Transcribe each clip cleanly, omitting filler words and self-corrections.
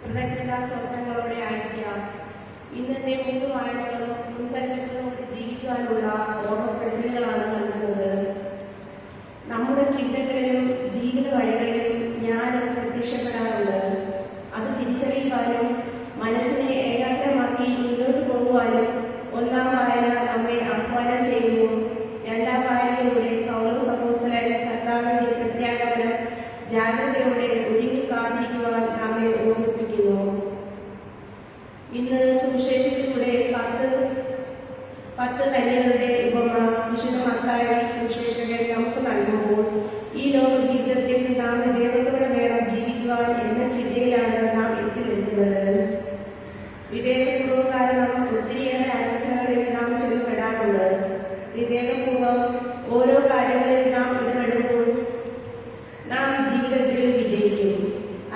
കൃതജ്ഞതാ സ്വപ്നങ്ങളോടെ ആയിരിക്കാം. ഇന്നത്തെ വായനകളും മുൻകരുതലുകളോട് ജീവിക്കാനുള്ള ഓർമ്മപ്പെടുത്തലുകളാണ് നൽകുന്നത്. നമ്മുടെ ചിന്തകളിലും ജീവിത വഴികളിലും ജ്ഞാനം പ്രത്യക്ഷപ്പെടാറുണ്ട്. അത് തിരിച്ചറിയുവാനും മനസ്സിനെ ഏകാഗ്രമാക്കി മുന്നോട്ട് പോകുവാനും ഒന്നാം വായന നമ്മെ ആഹ്വാനം ചെയ്യുന്നു. രണ്ടാം വായനയിലൂടെ പൗലോസ് അപ്പോസ്തലൻ കർത്താവിന്റെ പ്രത്യാഗമനം ജാഗ്രതയോടെ ഒരുങ്ങി കാത്തിരിക്കുവാൻ നമ്മെ ഓർമ്മിപ്പിക്കുന്നു. ഇന്ന് സുവിശേഷത്തിലൂടെ പത്ത് കന്യകളുടെ ഉപമ വിശുദ്ധ മത്തായി സുവിശേഷകൻ നമുക്ക് നൽകുമ്പോൾ ഈ ലോക ജീവിതത്തിൽ നാം വിവേകത്തോടെ വേണം ജീവിക്കുവാൻ എന്ന ചിന്തയിലാണ് നാം എത്തി നിൽക്കുന്നത്. വിവേകപൂർവ്വം കാരണം ഒത്തിരിയേറെ അനർത്ഥങ്ങളിൽ നാം ചെന്നപ്പെടാറുണ്ട്. വിവേകപൂർവ്വം ഓരോ കാര്യങ്ങളിൽ നാം ഇടപെടുമ്പോൾ നാം ജീവിതത്തിൽ വിജയിക്കും.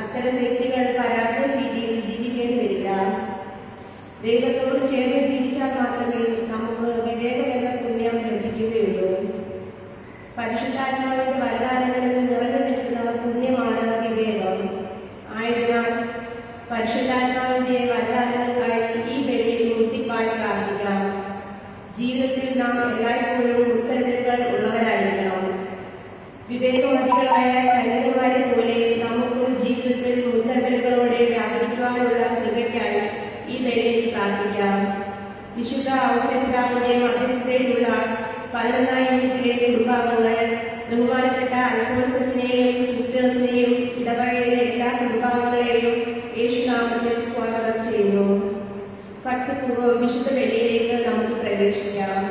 അത്തരം വ്യക്തികൾ പരാജയ രീതിയിൽ ജീവിക്കേണ്ടി വരില്ല. ദൈവത്തോട് ചേർന്ന് ജീവിച്ചാൽ മാത്രമേ നമുക്ക് വിവേകം എന്ന പുണ്യം ലഭിക്കുകയുള്ളൂ. പരിശുദ്ധാത്മാവിന്റെ വരദാനങ്ങളിൽ നിറഞ്ഞു നിൽക്കുന്ന പുണ്യമാണ് വിവേകം. ആയതിനാൽ പരിശുദ്ധാത്മാവിന്റെ വരദാനങ്ങൾക്കായി ഈ ബലിയിൽ മുട്ടിപ്പായി പ്രാർത്ഥിക്കാം. ജീവിതത്തിൽ നാം എല്ലായ്പ്പോഴും മുൻകരുതലുകൾ ഉള്ളവരായിരിക്കണം. വിവേകവതികളായ കന്യകമാരെ പോലെ നമുക്കും ജീവിതത്തിൽ മുൻകരുതലുകളോടെ വ്യാപരിക്കുവാനുള്ള കൃപയ്ക്കായി ഈ ബലിയിൽ പ്രാർത്ഥിക്കാം. വിശുദ്ധ ഔസേപ്പിതാവിന്റെ മധ്യസ്ഥതയിലുള്ള 11ാം യൂണിറ്റിലെ കുടുംബാംഗങ്ങൾ ബഹുമാനപ്പെട്ട അൽഫോൻസസിനെയും സിസ്റ്റേഴ്സിനെയും ഇടവകയിലെ എല്ലാ കുടുംബാംഗങ്ങളെയും യേശുനാമത്തിൽ സ്വാഗതം ചെയ്യുന്നു. ഭക്തിപൂർവ്വം വിശുദ്ധ ബലിയിലേക്ക് നമുക്ക് പ്രവേശിക്കാം.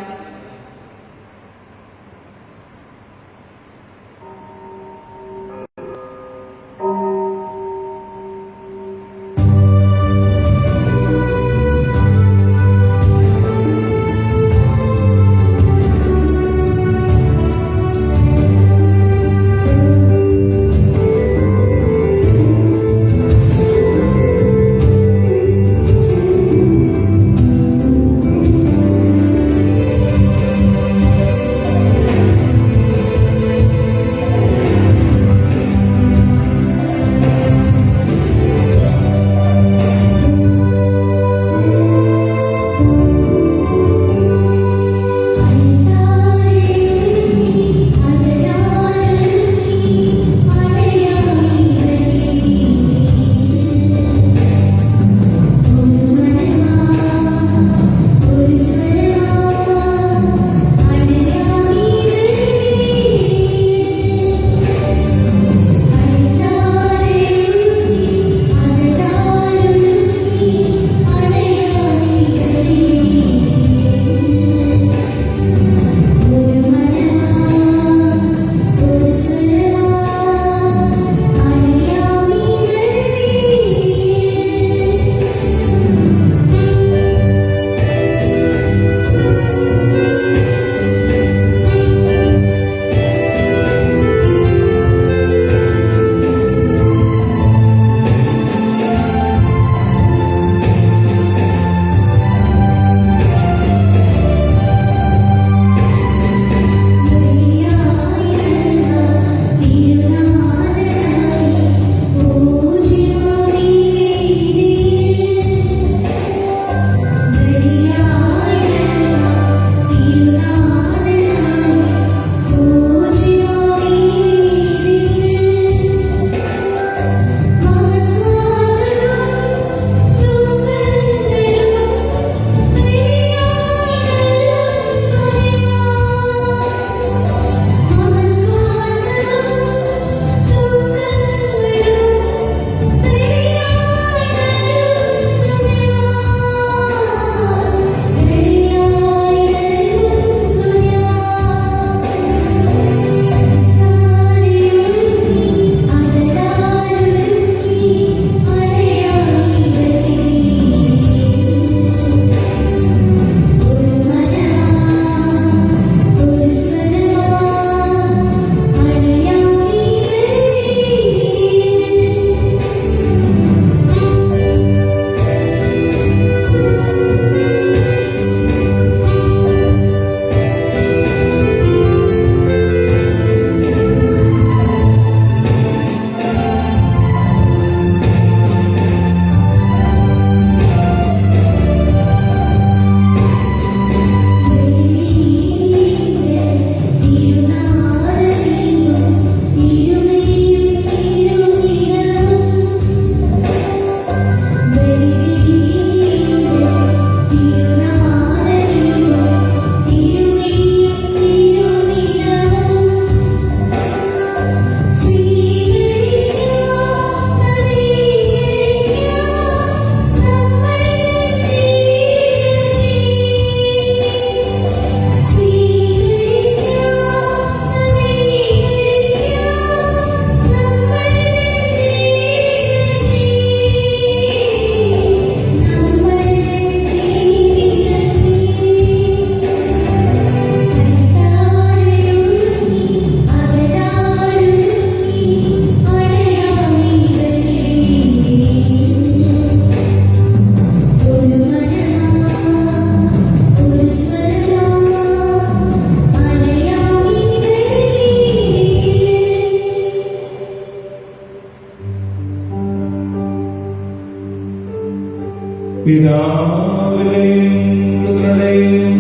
പിതാവിനെയും പുത്രനെയും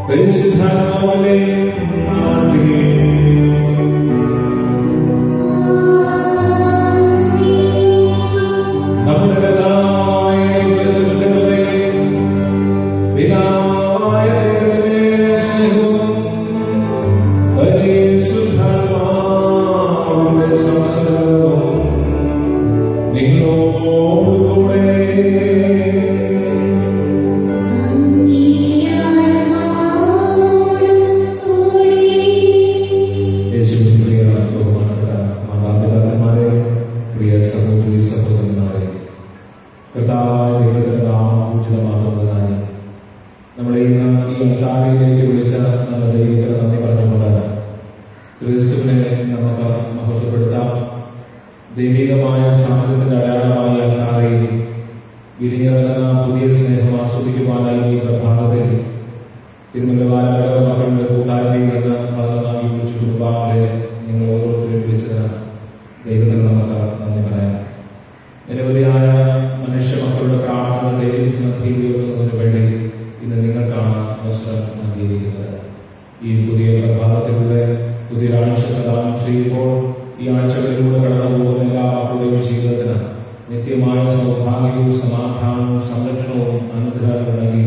പരിശുദ്ധാത്മാവിനെയും നാമത്തിൽ നമ്മുടെ കർത്താവായ യേശുക്രിസ്തുവിന്റെ പിതാവായ ദൈവത്തിന്റെ സ്നേഹവും പരിശുദ്ധാത്മാവിന്റെ സംസർഗവും നിങ്ങളോടുകൂടെ യേശുവിന്റെ പ്രിയ ബഹുമാനപ്പെട്ട മാതാപിതാക്കന്മാരെ, പ്രിയ സഹോദരി സഹോദരന്മാരെ, കർത്താവായ ദൈവത്തിന്റെ നാമം പൂജിതമാകുന്നതിനായി നമ്മളെ ഇന്ന് ഈ അൽത്താരയിലേക്ക് വിളിച്ച നമ്മുടെ ദൈവത്തിന് നന്ദി പറഞ്ഞുകൊണ്ട് ക്രിസ്തുവിനെ നമുക്ക് മഹത്വപ്പെടുത്താം. ദൈവികമായ സാന്നിധ്യത്തിന്റെ അടയാളമായ അൽത്താരയിൽ വിരിഞ്ഞിറങ്ങുന്ന പുതിയ സ്നേഹം ആസ്വദിക്കുവാനായി ഈ പ്രഭാതത്തിൽ തിരുമലവാര മക്കളുടെ കൂട്ടായ്മയിൽ നിന്ന് പതിനൊന്നാം വിളിച്ചു കുടുംബാംഗങ്ങളെ നിങ്ങൾ ഓരോരുത്തരും വിളിച്ചത് ദൈവത്തിന് നമുക്ക് നന്ദി പറയാം. നിരവധിയായ മനുഷ്യ മക്കളുടെ പ്രാർത്ഥന ദൈവിക സന്നിധിയിൽ ഉയർത്തുന്നതിന് വേണ്ടി ഇന്ന് നിങ്ങൾക്കാണ് അവസരം നൽകിയിരിക്കുന്നത്. ഈ പുതിയ പ്രഭാതത്തിലൂടെ പുതിയൊരാഴ്ച പ്രദാനം ചെയ്യുമ്പോൾ ഈ ആഴ്ചകളിലൂടെ കടന്നു പോകുന്ന എല്ലാ മക്കളുടെയും ജീവിതത്തിന് നിത്യമായ സൗഭാഗ്യവും സമാധാനവും സംരക്ഷണവും അനുഗ്രഹവും നൽകി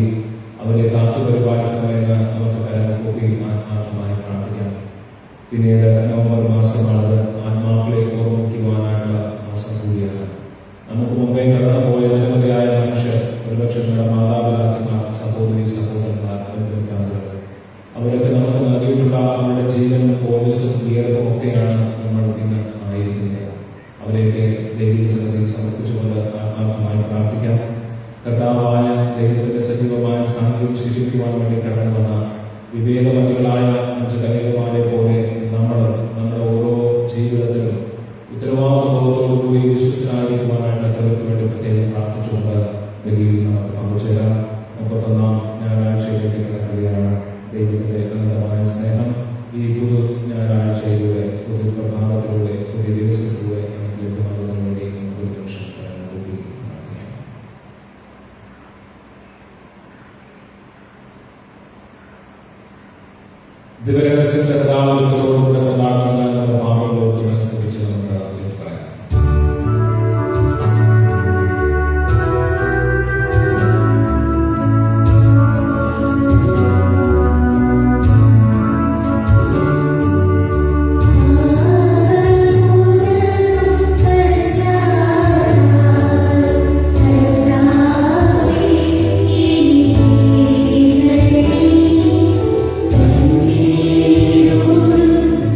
അവരെ കാത്തുപരിപാലിക്കണമെന്ന് നമുക്ക് കരമുകൂപ്പി ആത്മാർത്ഥമായി പ്രാർത്ഥിക്കാം. പിന്നീട് നവംബർ മാസമാണ് ആത്മാക്കളെ ഓർമ്മിക്കുവാനായിട്ടുള്ള മാസം കൂടിയാണ്. നമുക്ക് മുമ്പേ കടന്നുപോയ നിരവധിയായ മനുഷ്യർ, ഒരുപക്ഷെ നമ്മുടെ മാതാപിതാക്കന്മാർ, സഹോദരി സഹോദരന്മാർ, അവരൊക്കെ നമുക്ക് നൽകിയിട്ടുള്ള അവരുടെ ജീവനും ഓജസ്സും ഉയർവും ഒക്കെയാണ് നമ്മൾ ഇന്ന് ആയിരിക്കുന്നത്. അവരെയൊക്കെ ദൈവിക സന്നിധിയിൽ സമർപ്പിച്ചുകൊണ്ട് ആത്മാർത്ഥമായി പ്രാർത്ഥിക്കാം. കർത്താവായ ദൈവത്തിന്റെ സജീവമായ സാന്നിധ്യം ശിക്ഷിക്കുവാൻ വേണ്ടി കടന്നു വന്ന വിവേകവതികളായ മറ്റു കന്യകമാരെ പോലെ നമ്മുടെ ഓരോ ജീവിതത്തിലും ഉത്തരവാദിത്വബോധത്തോടുകൂടി വിശ്വസ്തനായിരിക്കുവാനായിട്ട് അവർക്ക് വേണ്ടി പ്രത്യേകം പ്രാർത്ഥിച്ചുകൊണ്ട് ബലിയിൽ നമുക്ക് പങ്കുചേരാം. 31-ാം ഞായറാഴ്ചയിലേക്ക് കടക്കുകയാണ്. ദൈവത്തിന്റെ അനന്തമായ സ്നേഹം ഈ പുതു ഞായറാഴ്ചയിലൂടെ, പുതിയ പ്രഭാതത്തിലൂടെ, പുതിയ ദിവസത്തിലൂടെ നമുക്ക് ലഭ്യമാകുന്നതിന് വേണ്ടി നമുക്ക് ഒരു നിമിഷം കൂടി പ്രാർത്ഥിക്കാം. ദിവരഹസ്യത്തിന്റെ കഥാപാത്രത്തോടുകൂടെ കൊണ്ടാടുന്ന നമ്മുടെ പാപങ്ങളോട് സ്തുതിച്ച് നമുക്ക് പറയാം. Thank you.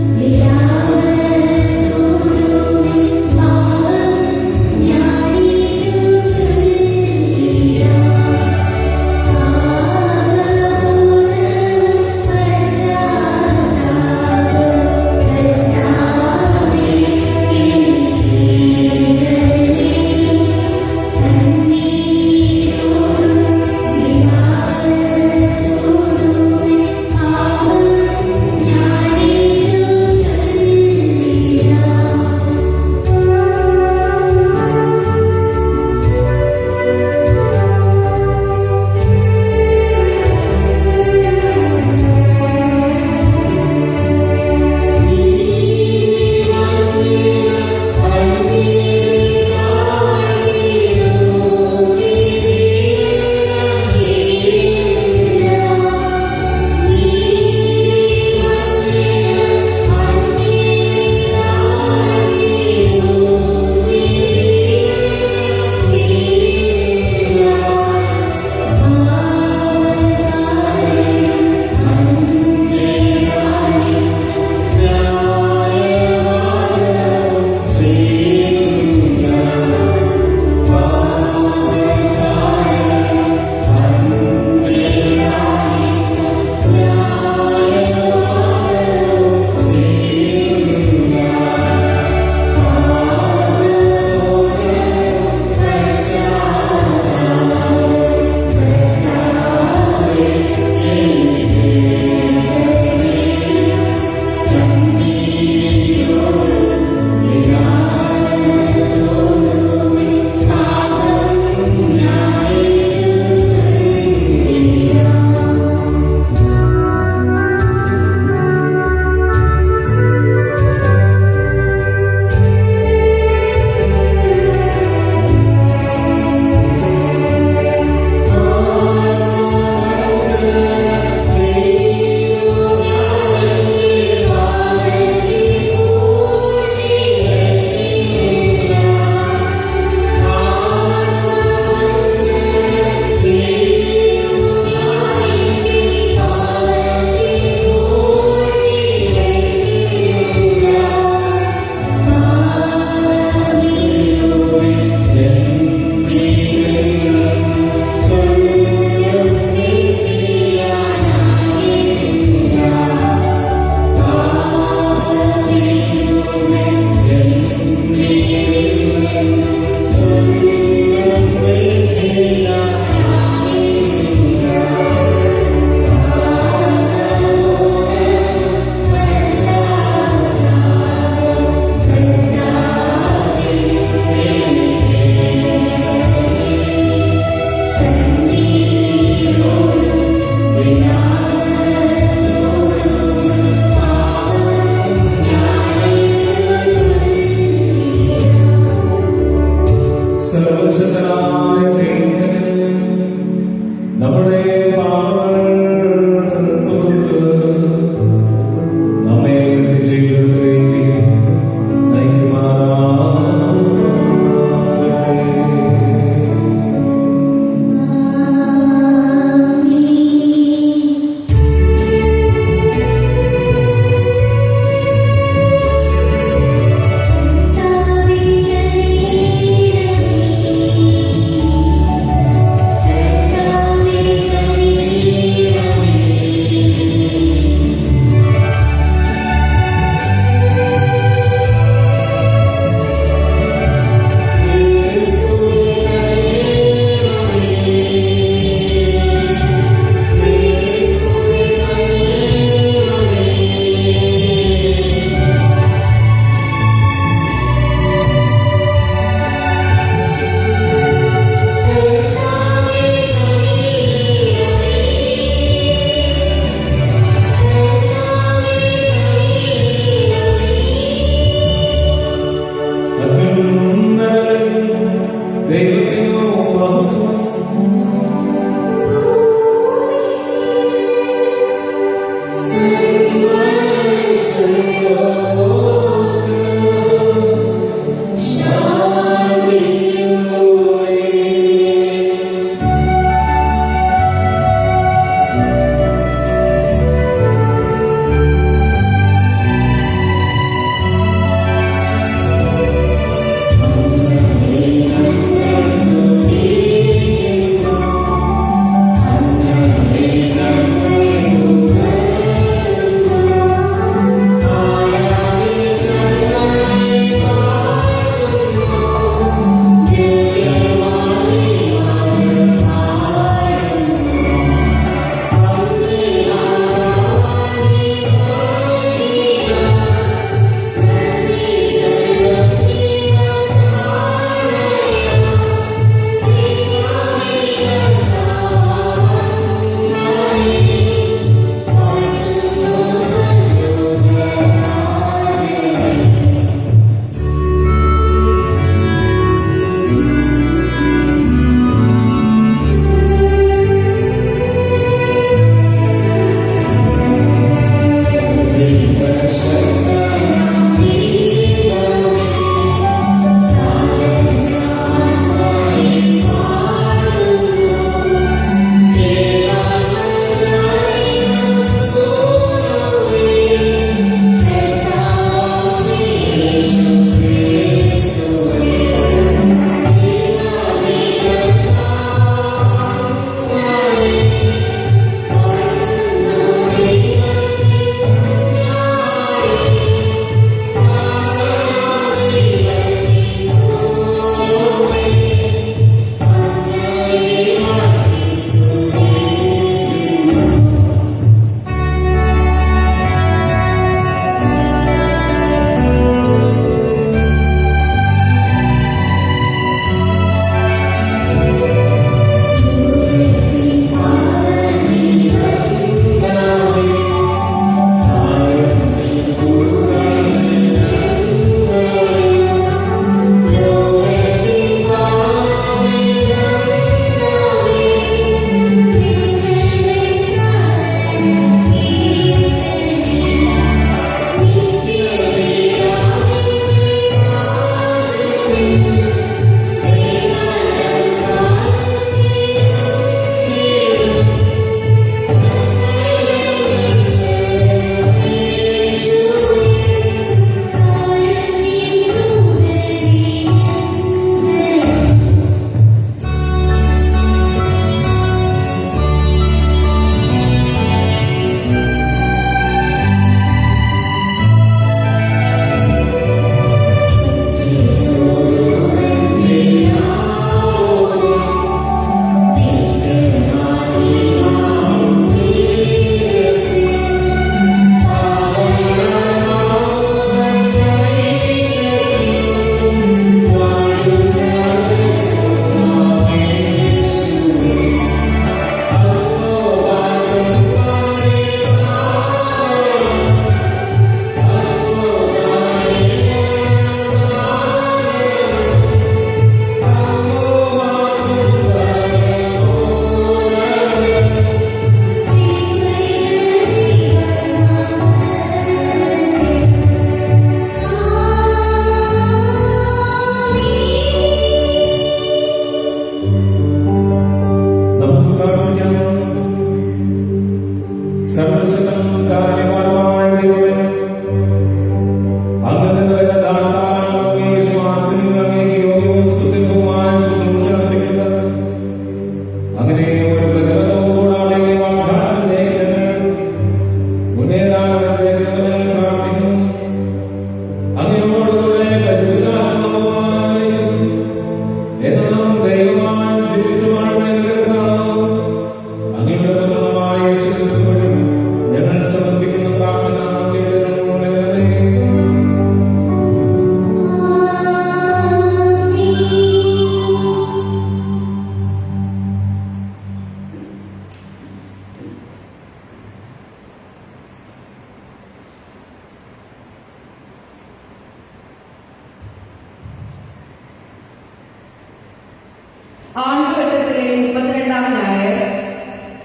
ആണ്ടുവട്ടത്തിലെ 32-ാം ഞായർ.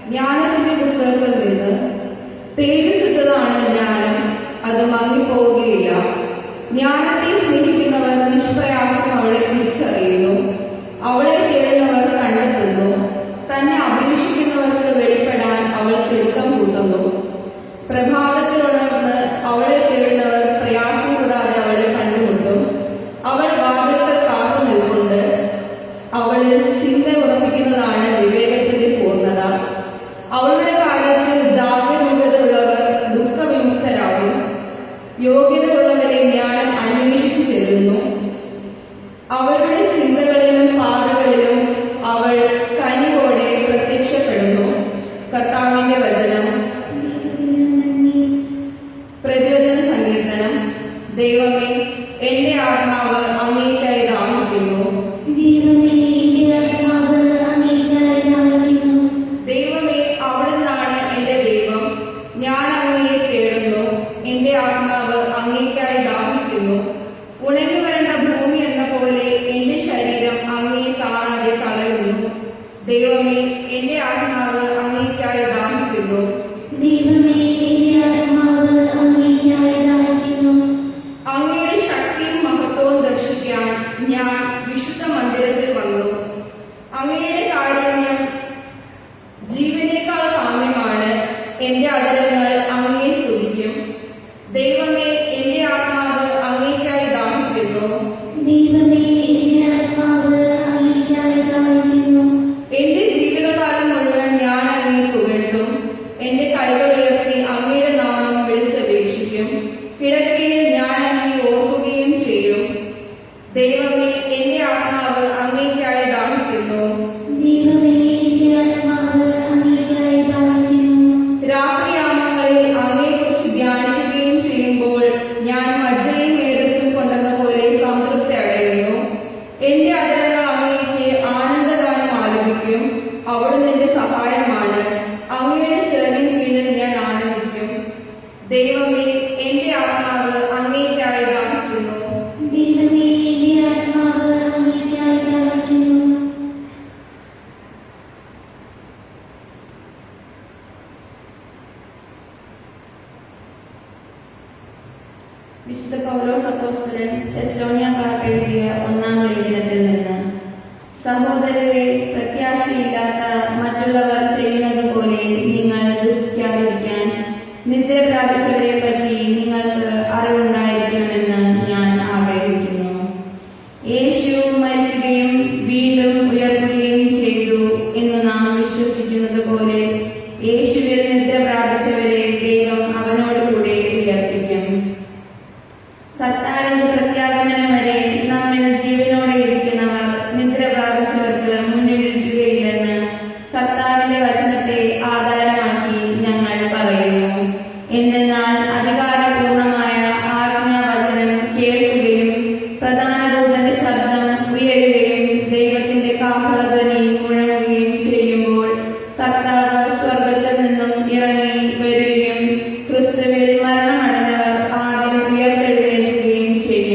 ജ്ഞാനത്തിന്റെ പുസ്തകത്തിൽ നിന്ന് തേജസ്സിട്ടതാണ് ജ്ഞാനം, അത് മങ്ങിപ്പോവുകയില്ല. ജ്ഞാനത്തെ സ്നേഹിക്കുന്നവർ നിഷ്പ്രയാസം അവളെ തിരിച്ചറിയുന്നു. അവളെ തേടുന്നവർ കണ്ടെത്തുന്നു. തന്നെ അഭിലഷിക്കുന്നവർക്ക് വെളിപ്പെടാൻ അവൾ തിടുക്കം കൂട്ടുന്നു. പ്രഭാതത്തിലുണർന്ന് അവളെ തേടുന്നവർ പ്രയാസം കൂടാതെ അവളെ കണ്ടുമുട്ടും. അവൾ വാതിൽക്കൽ കാത്തു നിൽക്കുന്നുണ്ട്. അവളിൽ ചിന്ത ഉറപ്പിക്കുന്നതാണ് വിവേകത്തിന്റെ പൂർണ്ണത. അവളുടെ കാര്യത്തിൽ ജാഗരൂകതയുള്ളവർ ദുഃഖവിമുക്തരാകും. യോഗ്യതയുള്ളവരെ ജ്ഞാനം അന്വേഷിച്ചു ചെല്ലുന്നു. അവരുടെ ചിന്തകളിലും പാതകളിലും അവൾ കനിവോടെ പ്രത്യക്ഷപ്പെടുന്നു. കർത്താവിന്റെ വചനം. പ്രതിവചന സങ്കീർത്തനം. ദൈവമേ, എന്റെ ആത്മാവ് അങ്ങേയ്ക്കായി ദാഹിക്കുന്നു. ദൈവമേ, അവിടുന്നാണ് എന്റെ ദൈവം. ഞാൻ അങ്ങയെ തേടുന്നു. എന്റെ ആത്മാവ് അങ്ങേയ്ക്കായി ദാഹിക്കുന്നു. ഉണങ്ങി വരേണ്ട ഭൂമി എന്ന പോലെ എന്റെ ശരീരം അങ്ങയെ കാണാതെ തളരുന്നു. ദൈവമേ, എന്റെ ആത്മാവ് അങ്ങേയ്ക്കായി ദാഹിക്കുന്നു. അങ്ങയുടെ ശക്തിയും മഹത്വവും ദർശിക്കാൻ ഞാൻ വിശുദ്ധ മന്ദിരത്തിൽ വന്നു. അങ്ങയുടെ കാരുണ്യം ജീവനേക്കാൾ കാമ്യമാണ്. എന്റെ അധരങ്ങൾ അങ്ങയെ സ്തുതിക്കും. ദൈവമേ, എന്റെ ആത്മാവ് അങ്ങേയ്ക്കായി ദാഹിക്കുന്നു. എന്റെ ജീവിതകാലം മുഴുവൻ ഞാൻ അങ്ങയെ പുകഴ്ത്തും. എന്റെ കൈകൾ ഉയർത്തി അങ്ങയുടെ നാമം വിളിച്ചപേക്ഷിക്കും. കിടക്കയിൽ ഞാൻ അങ്ങയെ ഓർക്കുകയും ചെയ്യും. ദൈവമേ, എന്റെ ആത്മാവ് അങ്ങേയ്ക്കായി ദാഹിക്കുന്നു. രാത്രിയാമങ്ങളിൽ അങ്ങയെക്കുറിച്ച് ധ്യാനിക്കുകയും ചെയ്യുമ്പോൾ ഞാൻ മജ്ജയും മേധസ്സും കൊണ്ടെന്ന പോലെ സംതൃപ്തി അടയുന്നു. എന്റെ അധരങ്ങൾ അങ്ങേയ്ക്ക് ആനന്ദഗാനം ആലപിക്കും. അവിടുന്ന് എന്റെ സഹായമാണ്. അങ്ങയുടെ ചിറകിൻ കീഴിൽ ഞാൻ ആനന്ദിക്കും. ദൈവമേ, എന്റെ ആത്മാവ് അങ്ങേയ്ക്കായി ദാഹിക്കുന്നു. വിശുദ്ധ പൗലോസ് അപ്പോസ്തലൻ തെസ്സലോനിക്കർക്ക് എഴുതിയ 1-ാം ലേഖനത്തിൽ നിന്ന്. സഹോദരരെ, പ്രത്യാശയില്ലാത്ത മറ്റുള്ളവർ ചെയ്യുന്നത് പോലെ നിങ്ങൾ ദുഃഖിക്കാതിരിക്കാൻ നിദ്ര പ്രാപിച്ചവരെ പറ്റി നിങ്ങൾക്ക് അറിവുണ്ടായിരിക്കണമെന്ന് ഞാൻ ആഗ്രഹിക്കുന്നു. യേശു മരിക്കുകയും വീണ്ടും ഉയർത്തുകയും ചെയ്തു എന്ന് നാം വിശ്വസിക്കുന്നത് പോലെ യേശുവിൽ നിദ്ര പ്രാപിച്ചവരെ ദൈവം അവനോടുകൂടെ ഉയർപ്പിക്കും. കർത്താവിന്റെ പ്രത്യാഗമനം വരെ നമ്മിൽ ജീവനോടെ ഇരിക്കുന്നവർ നിദ്ര പ്രാപിച്ചവർക്ക് മുന്നിലിരിക്കുകയില്ലെന്ന് കർത്താവിന്റെ വചനത്തെ ആധാരമാക്കി ഞങ്ങൾ പറയുന്നു. എന്തെന്നാൽ അധികാരപൂർണമായ ആജ്ഞാവചനം കേൾക്കുകയും പ്രധാന ദൂതന്റെ ശബ്ദം ഉയരുകയും ദൈവത്തിന്റെ കാഹളധ്വനി മുഴങ്ങുകയും ചെയ്യുമ്പോൾ കർത്താവ് സ്വർഗത്തിൽ നിന്നും ഇറങ്ങി വരികയും ക്രിസ്തുവിൽ മരണമടഞ്ഞവർ ആദ്യം ഉയർത്തെഴുന്നേൽക്കുകയും ചെയ്യും.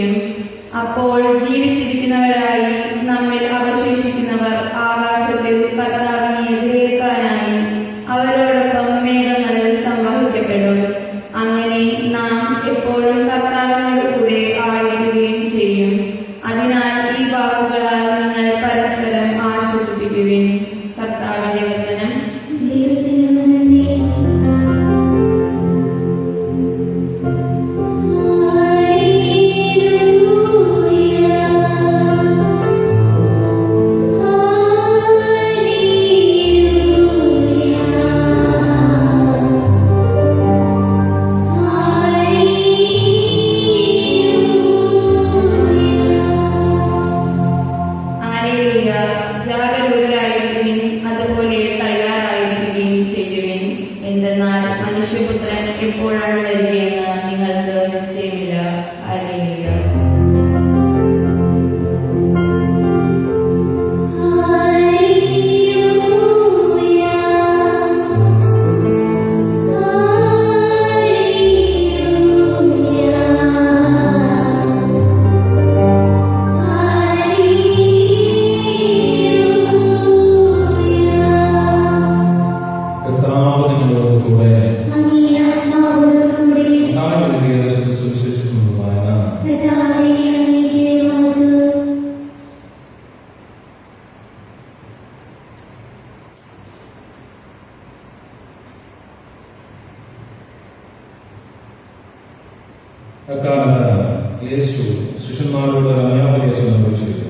യേശു ശിഷ്യന്മാരോട് അന്യാപദേശം നിർവഹിച്ചു.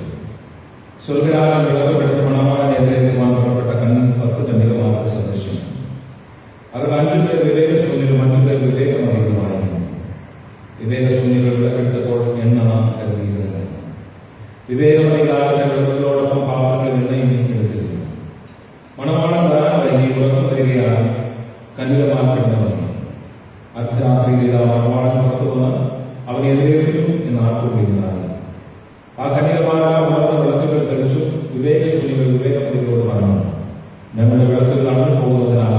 സ്വർഗരാജ്യം വിളക്കപ്പെടുത്തി മണവാളനെ എതിരേൽക്കുവാൻ പുറപ്പെട്ട 10 കന്യകമാർക്ക് സദൃശ്യം. അവർ 5 പേർ വിവേകശൂന്യരും 5 പേർ വിവേകമറികളുമായിരുന്നു. വിവേകശൂന്യകൾ വിളക്കെടുത്തപ്പോൾ എണ്ണ കരുതിയിരുന്നത്. വിവേകമറികളാകട്ടെ വിളക്കുകളോടൊപ്പം പാത്രങ്ങളിൽ എണ്ണയും എടുത്തിരുന്നു. മണവാളൻ വരാൻ വൈകി ഉറക്കം വരികയാൽ കന്യകമാർ കിടന്നുറങ്ങി. അർദ്ധരാത്രിയിൽ മണവാളൻ പുറത്തു വന്ന് അവനെ എതിരേൽക്കുന്നു എന്ന് ആർക്കുകയുണ്ടായി. ആ കന്യകമാരാ ഉണർന്ന വിളക്കുകൾ തെളിച്ചു. വിവേകശൂന്യകൾ വിവേകമറികളോട് പറഞ്ഞു, ഞങ്ങളുടെ വിളക്കുകൾ അണഞ്ഞു പോകുന്നതിനാൽ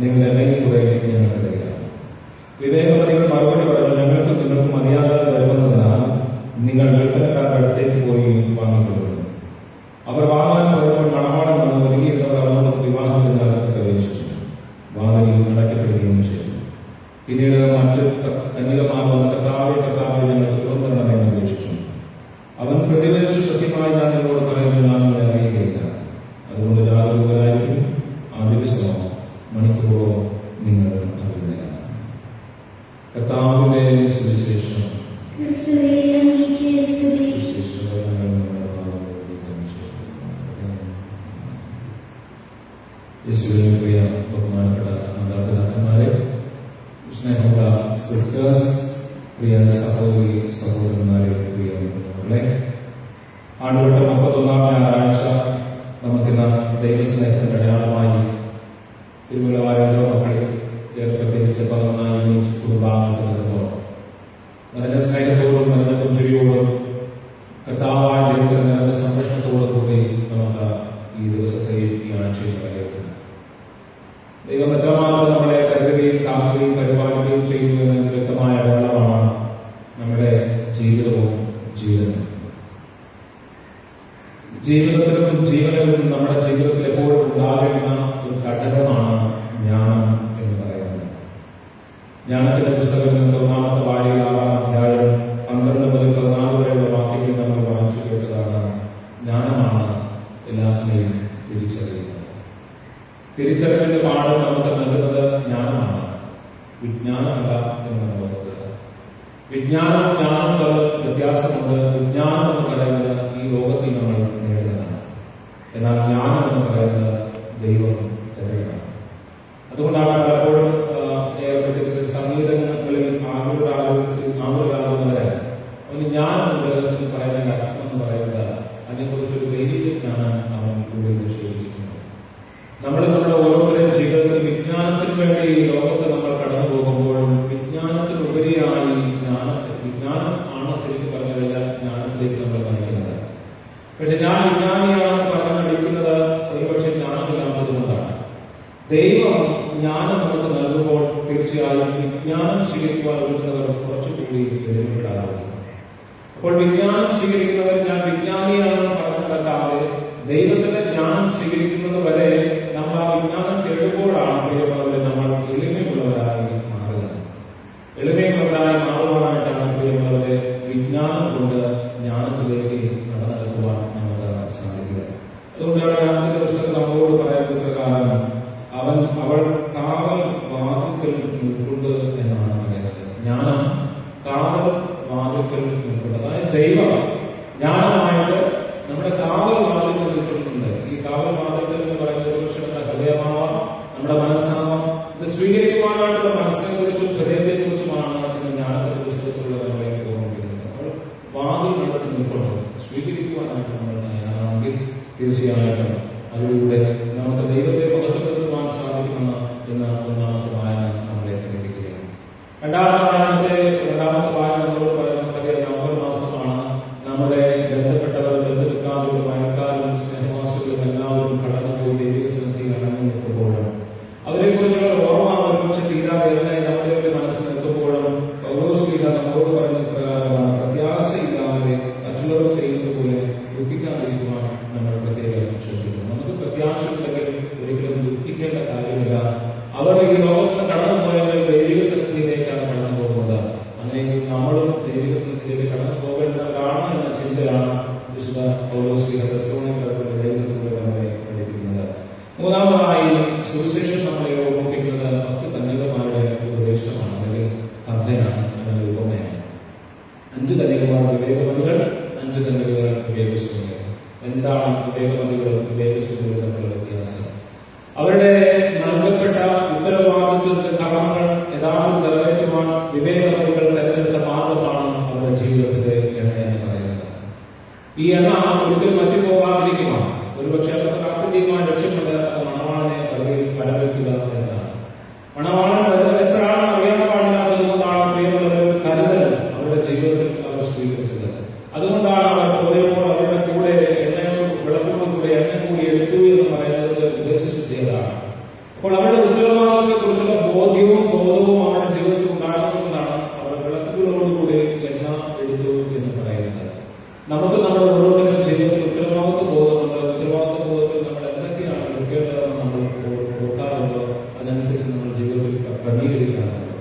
നിങ്ങൾ എണ്ണയിൽ കുറെ ഞങ്ങൾക്ക് തരിക. വിവേകമറികൾ മറുപടി പറഞ്ഞു, ഞങ്ങൾക്ക് നിങ്ങൾക്കും അറിയാതെ വരുന്നതിനാൽ നിങ്ങൾ വിൽപ്പനക്കാരുടെ അടുത്തേക്ക് പോയി വാങ്ങിക്കൊള്ളുന്നു. അവർ വാങ്ങാൻ പോയപ്പോൾ മണവാളൻ വന്ന് ഒരുങ്ങിയിരുന്നവർ അവരോട് വിവാഹം എന്നകത്ത് പ്രവേശിച്ചു. വാതിൽ അടയ്ക്കപ്പെടുകയും ചെയ്തു. പിന്നീട് മറ്റ് കന്യകമാർ വന്ന് കർത്താവേ ഞങ്ങൾക്ക് തുറന്നിടണമെന്ന് അപേക്ഷിച്ചു. അവൻ പ്രതികരിച്ചു, സത്യമായി ഞാൻ നിങ്ങളോട് പറയുന്നത് ഞാൻ നിങ്ങളെ അറിയുകയില്ല. അതുകൊണ്ട് ജാഗരൂകരായിരിക്കും. ആ ദിവസമോ മണിക്കൂറോ നിങ്ങൾ അറിയുന്നില്ല. കർത്താവിന്റെ സുവിശേഷം. യേശുവിനെ പ്രിയ ബഹുമാനപ്പെട്ട മാതാപിതാക്കന്മാരെ, സ്നേഹമുള്ള സിസ്റ്റേഴ്സ്, പ്രിയ സഹോദരി സഹോദരന്മാരെ, പ്രിയ മക്കളെ, ആണ്ടുവട്ട 31-ാം ഞായറാഴ്ച നമുക്കിന്ന് ദൈവസ്നേഹത്തിന്റെ അടയാളമായി തിരുവല്ലവാരോ മക്കളിൽ പ്രത്യേകിച്ച് 11 കുടുംബാംഗങ്ങൾ നിറഞ്ഞ സ്നേഹത്തോടും നിറഞ്ഞ പുഞ്ചിരിയോടും കർത്താവായ ദൈവത്തിന് നിറഞ്ഞ സംരക്ഷണത്തോടും കൂടി നമുക്ക് ഈ ദിവസത്തെ ഈ ആഴ്ചയിൽ പറയുന്നു. ദൈവം എത്രമാത്രം നമ്മളെ കരുതുകയും കാക്കുകയും പരിപാലിക്കുകയും ചെയ്യുന്നു എന്നതിന് വ്യക്തമായ അടയാളമാണ് നമ്മുടെ ജീവിതവും ജീവനും. ജീവിതത്തിലും ജീവനിലും നമ്മുടെ ജീവിതത്തിൽ എപ്പോഴും ഉണ്ടാകേണ്ട ഒരു ഘടകമാണ് ജ്ഞാനം എന്ന് പറയുന്നത്. ജ്ഞാനത്തിന്റെ പുസ്തകത്തിൽ 1-ാമത്തെ വായനയിൽ 6-ാം അധ്യായം 12 മുതൽ 14 വരെയുള്ള വാക്യങ്ങൾ നമ്മൾ വായിച്ചു കേട്ടതാണ്. ജ്ഞാനമാണ് എല്ലാത്തിനെയും തിരിച്ചറിയുന്നത്. തിരിച്ചറിവിന്റെ പാഠം നമുക്ക് നൽകുന്നത് ജ്ഞാനമാണ്, വിജ്ഞാനമല്ല എന്ന് നമ്മൾ ഓർക്കുക. വിജ്ഞാനവും ജ്ഞാനവും തമ്മിൽ വ്യത്യാസമുണ്ട്. വിജ്ഞാനം എന്ന് പറയുന്നത് ഈ ലോകത്തിൽ നമ്മൾ നേടുന്നതാണ്. എന്നാൽ ജ്ഞാനം എന്ന് പറയുന്നത് ദൈവം തരുന്നതാണ്. അതുകൊണ്ടാണ് പലപ്പോഴും പ്രത്യേകിച്ച് സംഗീതങ്ങളിൽ ആകുലരാകുന്നവരെ അവന് ജ്ഞാനമുണ്ട് എന്ന് പറയുന്നതിന്റെ അർത്ഥം എന്ന് പറയുന്നത് അതിനെക്കുറിച്ചൊരു ദൈവിക ജ്ഞാനം അവൻ ഉള്ളിൽ നിക്ഷേപിച്ചിട്ടുണ്ട്. നമ്മുടെ ഓരോരുത്തരുടെയും ജീവിതത്തിൽ വിജ്ഞാനത്തിന് വേണ്ടി ഈ ലോകത്ത് നമ്മൾ കടന്നു പോകുമ്പോഴും വിജ്ഞാനത്തിനുപരിയായി വിജ്ഞാനം ആണ് ശരിക്കും പറഞ്ഞു കഴിഞ്ഞാൽ ജ്ഞാനത്തിലേക്ക് നമ്മൾ നയിക്കുന്നത്. പക്ഷെ ഞാൻ വിജ്ഞാനിയാണെന്ന് പറഞ്ഞ് നടിക്കുന്നത് ഒരുപക്ഷെ ജ്ഞാനമില്ലാത്തത് കൊണ്ടാണ്. ദൈവം ജ്ഞാനം നമുക്ക് നൽകുമ്പോൾ തീർച്ചയായും വിജ്ഞാനം സ്വീകരിക്കുവാൻ ഒരുക്കുന്നവർ കുറച്ചുകൂടി എതിർപ്പെടാറുണ്ട്. അപ്പോൾ വിജ്ഞാനം സ്വീകരിക്കുന്നവർ ഞാൻ വിജ്ഞാനിയാണെന്ന് പറഞ്ഞു നടക്കാതെ ദൈവത്തിന്റെ ജ്ഞാനം സ്വീകരിക്കുന്നത് വരെ നമ്മൾ ആ വിജ്ഞാനം തേടുമ്പോഴാണ് പ്രിയമുള്ളവരെ നമ്മൾ എളിമയുള്ളവരായി മാറുന്നത്. എളിമയുള്ളവരായി മാറുവാനായിട്ടാണ് പ്രിയമുള്ളവരെ വിജ്ഞാനം കൊണ്ട് ജ്ഞാനത്തിലേക്ക് നടന്നെടുക്കുവാൻ നമുക്ക് സാധിക്കുക. അതുകൊണ്ടാണ് ജ്ഞാനത്തിന്റെ പുസ്തകം നമ്മളോട് പറയുന്ന പ്രകാരം അവൾ കാവൽ വാതിൽക്കൽ നിൽക്കുന്നത് എന്നാണ് പറയുന്നത്. ജ്ഞാനം കാവൽ വാതിൽക്കൽ നിൽക്കുന്നത്, അതായത് ദൈവം ജ്ഞാനമായിട്ട് നമ്മുടെ കാവൽ വാതിൽക്കൽ നിൽക്കുന്നുണ്ട്. ഈ കാവൽ വാതിൽക്കൽ എന്ന് പറയുന്നത് ഒരുപക്ഷെ നമ്മുടെ ഹൃദയമാവാം, നമ്മുടെ മനസ്സാവാം. ഇത് സ്വീകരിക്കുവാനായിട്ടുള്ള മനസ്സിനെ കുറിച്ചും ഹൃദയത്തെ കുറിച്ചുമാണ് ഇന്ന് ജ്ഞാനത്തിന്റെ പുസ്തകത്തിലുള്ള നമ്മളെ ഓർമ്മിപ്പിക്കുന്നത്. അപ്പോൾ വാതിൽ നടത്തി നിൽക്കുന്നു. സ്വീകരിക്കുവാനായിട്ട് നമ്മൾ തയ്യാറാണെങ്കിൽ തീർച്ചയായിട്ടും അതിലൂടെ നമുക്ക് ദൈവത്തെ മഹത്വപ്പെടുത്തുവാൻ സാധിക്കുമെന്ന് എന്ന 1-ാമത്തെ വായന നമ്മളെ പഠിപ്പിക്കുകയാണ്. രണ്ടാമത്തെ വായന നമ്മളോട് പറയുന്നത് നവംബർ മാസമാണ്. നമ്മുടെ ബന്ധപ്പെട്ടവർ, ബന്ധുക്കാരും, അയൽക്കാരും, സ്നേഹവാസികളും എല്ലാവരും കടന്നുപോയി ദൈവിക സന്നിധിയിൽ അടങ്ങി നിൽക്കുമ്പോഴും അവരെ കുറിച്ചുള്ള ഓർമ്മ ഒരുപക്ഷെ തീരാതെ നമ്മുടെ മനസ്സിൽ നിൽക്കുമ്പോഴും പൗലോസ്ലീഹ നമ്മളോട് പറയുന്ന പ്രകാരമാണ് പ്രത്യാശയില്ലാതെ മറ്റുള്ളവർ ചെയ്യുന്നത് പോലെ ദുഃഖിക്കാതിരിക്കുവാൻ നമ്മൾ പ്രത്യേകം ശ്രദ്ധിക്കുന്നു. നമുക്ക് പ്രത്യാശ ഉണ്ടെങ്കിൽ ഒരിക്കലും ദുഃഖിക്കേണ്ട കാര്യമില്ല. അവർ ഈ ലോകത്തിന് കടന്നു പോയവർ ദൈവിക സന്നിധിയിലേക്കാണ് കടന്നു പോകുന്നത്. അങ്ങനെയെങ്കിൽ നമ്മളും ദൈവിക സന്നിധിയിലേക്ക് കടന്നു പോകേണ്ടതാണ് എന്ന ചിന്തയാണ് വിശുദ്ധ പൗലോസ്ലീഹ തെസ്സലോനിക്കർക്കുള്ള ദൈവത്തിലൂടെ നമ്മളെ പഠിപ്പിക്കുന്നത്. 3-ാമതായി സുവിശേഷം നമ്മളെ ഓർമ്മിപ്പിക്കുന്നത് 10 കന്യകമാരുടെ ഉപദേശമാണ്, അല്ലെങ്കിൽ കഥയാണ്, അല്ലെങ്കിൽ ഉപമയാണ്. 5 കന്യകമാർ വിവേകമതികൾ, 5 കന്യകകൾ വിവേകശൂന്യർ. എന്താണ് വിവേകമതികളും വിവേകശൂന്യരും തമ്മിലുള്ള വ്യത്യാസം? അവരുടെ നൽകപ്പെട്ട ഉത്തരവാദിത്വത്തിന്റെ കർമ്മങ്ങൾ യഥാർത്ഥം നിറവേറ്റുവാൻ വിവേകമതികൾ തെരഞ്ഞെടുത്ത മാർഗമാണ് അവരുടെ ജീവിതത്തിലെ എണ്ണ എന്ന് പറയുന്നത്. ഈ എണ്ണ ഒരിക്കലും മറ്റു പോകാതിരിക്കുവാൻ ഒരുപക്ഷെ അവർക്ക് ആത്യന്തികമായ ലക്ഷ്യമുണ്ട് മണവാളനെ വരവേൽക്കുക എന്നതാണ്. മണവാളൻ വരുന്നത് എപ്പോഴാണ് അറിയാൻ പാടില്ലാത്തത് കൊണ്ടാണ് പ്രിയമുള്ളവർ കരുതൽ അവരുടെ ജീവിതത്തിൽ അവർ സ്വീകരിച്ചത്. അതുകൊണ്ടാണ് അവർ ഓരോപ്പോൾ അവരുടെ കൂടെ എണ്ണയോട് വിളക്കോടും കൂടെ എണ്ണ കൂടി എടുത്തു എന്ന് പറയുന്നത് ഉദ്ദേശശുദ്ധിയതാണ്. അപ്പോൾ അവരുടെ ഉത്തരവാദിത്തത്തെ കുറിച്ചുള്ള ബോധ്യവും ബോധവും അവരുടെ ജീവിതത്തിൽ ഉണ്ടാകുന്നതുകൊണ്ടാണ് അവർ വിളക്കുകളോടുകൂടി എണ്ണ എടുത്തു എന്ന് പറയുന്നത്. നമുക്ക് നമ്മുടെ ഓരോരുത്തരും ജീവിതത്തിൽ ഉത്തരവാദിത്വ ബോധമുണ്ട്. ഉത്തരവാദിത്വ ബോധത്തിൽ നമ്മൾ എന്തൊക്കെയാണ് എടുക്കേണ്ടതെന്ന് നമ്മൾ ഓർക്കാറുണ്ടോ? അതനുസരിച്ച് നമ്മൾ ജീവിതത്തിൽ ക്രമീകരിക്കാറുണ്ട്.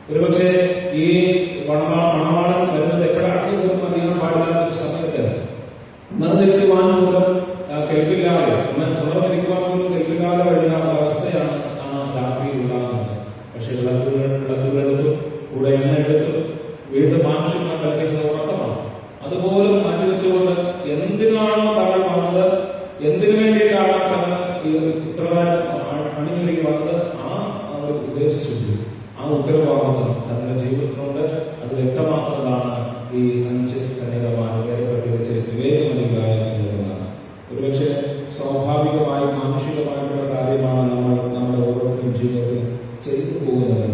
ഒരുപക്ഷെ ഈ മണവാളൻ വരുന്നത് എപ്പോഴാണ് പോലും അറിയാൻ പാടില്ലാത്തൊരു സമയത്ത് ഉണർന്നിരിക്കുവാൻ പോലും കേൾപ്പില്ലാതെ വരുന്ന അവസ്ഥയാണ് രാത്രിയിൽ ഉണ്ടാകുന്നത്. പക്ഷെ വിളക്കുകളെടുത്തു, കൂടെ എണ്ണ എടുത്തു, വീണ്ടും മാനുഷികമായി കളിക്കുന്നത് ഉറക്കമാണ്. അതുപോലും മാറ്റിവെച്ചുകൊണ്ട് എന്തിനാണോ തങ്ങൾ വന്നത്, എന്തിനു വേണ്ടിയിട്ടാണ് തങ്ങൾ ഈ ഉത്തരവാദിത്വം അണിഞ്ഞൊരുക്കി വന്നത്, അവർ ഉദ്ദേശിച്ചു ആ ഉത്തരവാദിത്വം തങ്ങളുടെ ജീവിതത്തിനോട് അത് വ്യക്തമാക്കുന്നതാണ് ഈ 5 കന്യകമാരെ പ്രത്യേകിച്ച് വിവേകമതികളായ കന്യകമാർ. ഒരുപക്ഷെ സ്വാഭാവികമായി മാനുഷികമായിട്ടുള്ള കാര്യമാണ് നമ്മൾ നമ്മുടെ ഓരോരുത്തരും ജീവിതത്തിൽ ചെയ്തു പോകുന്നത്.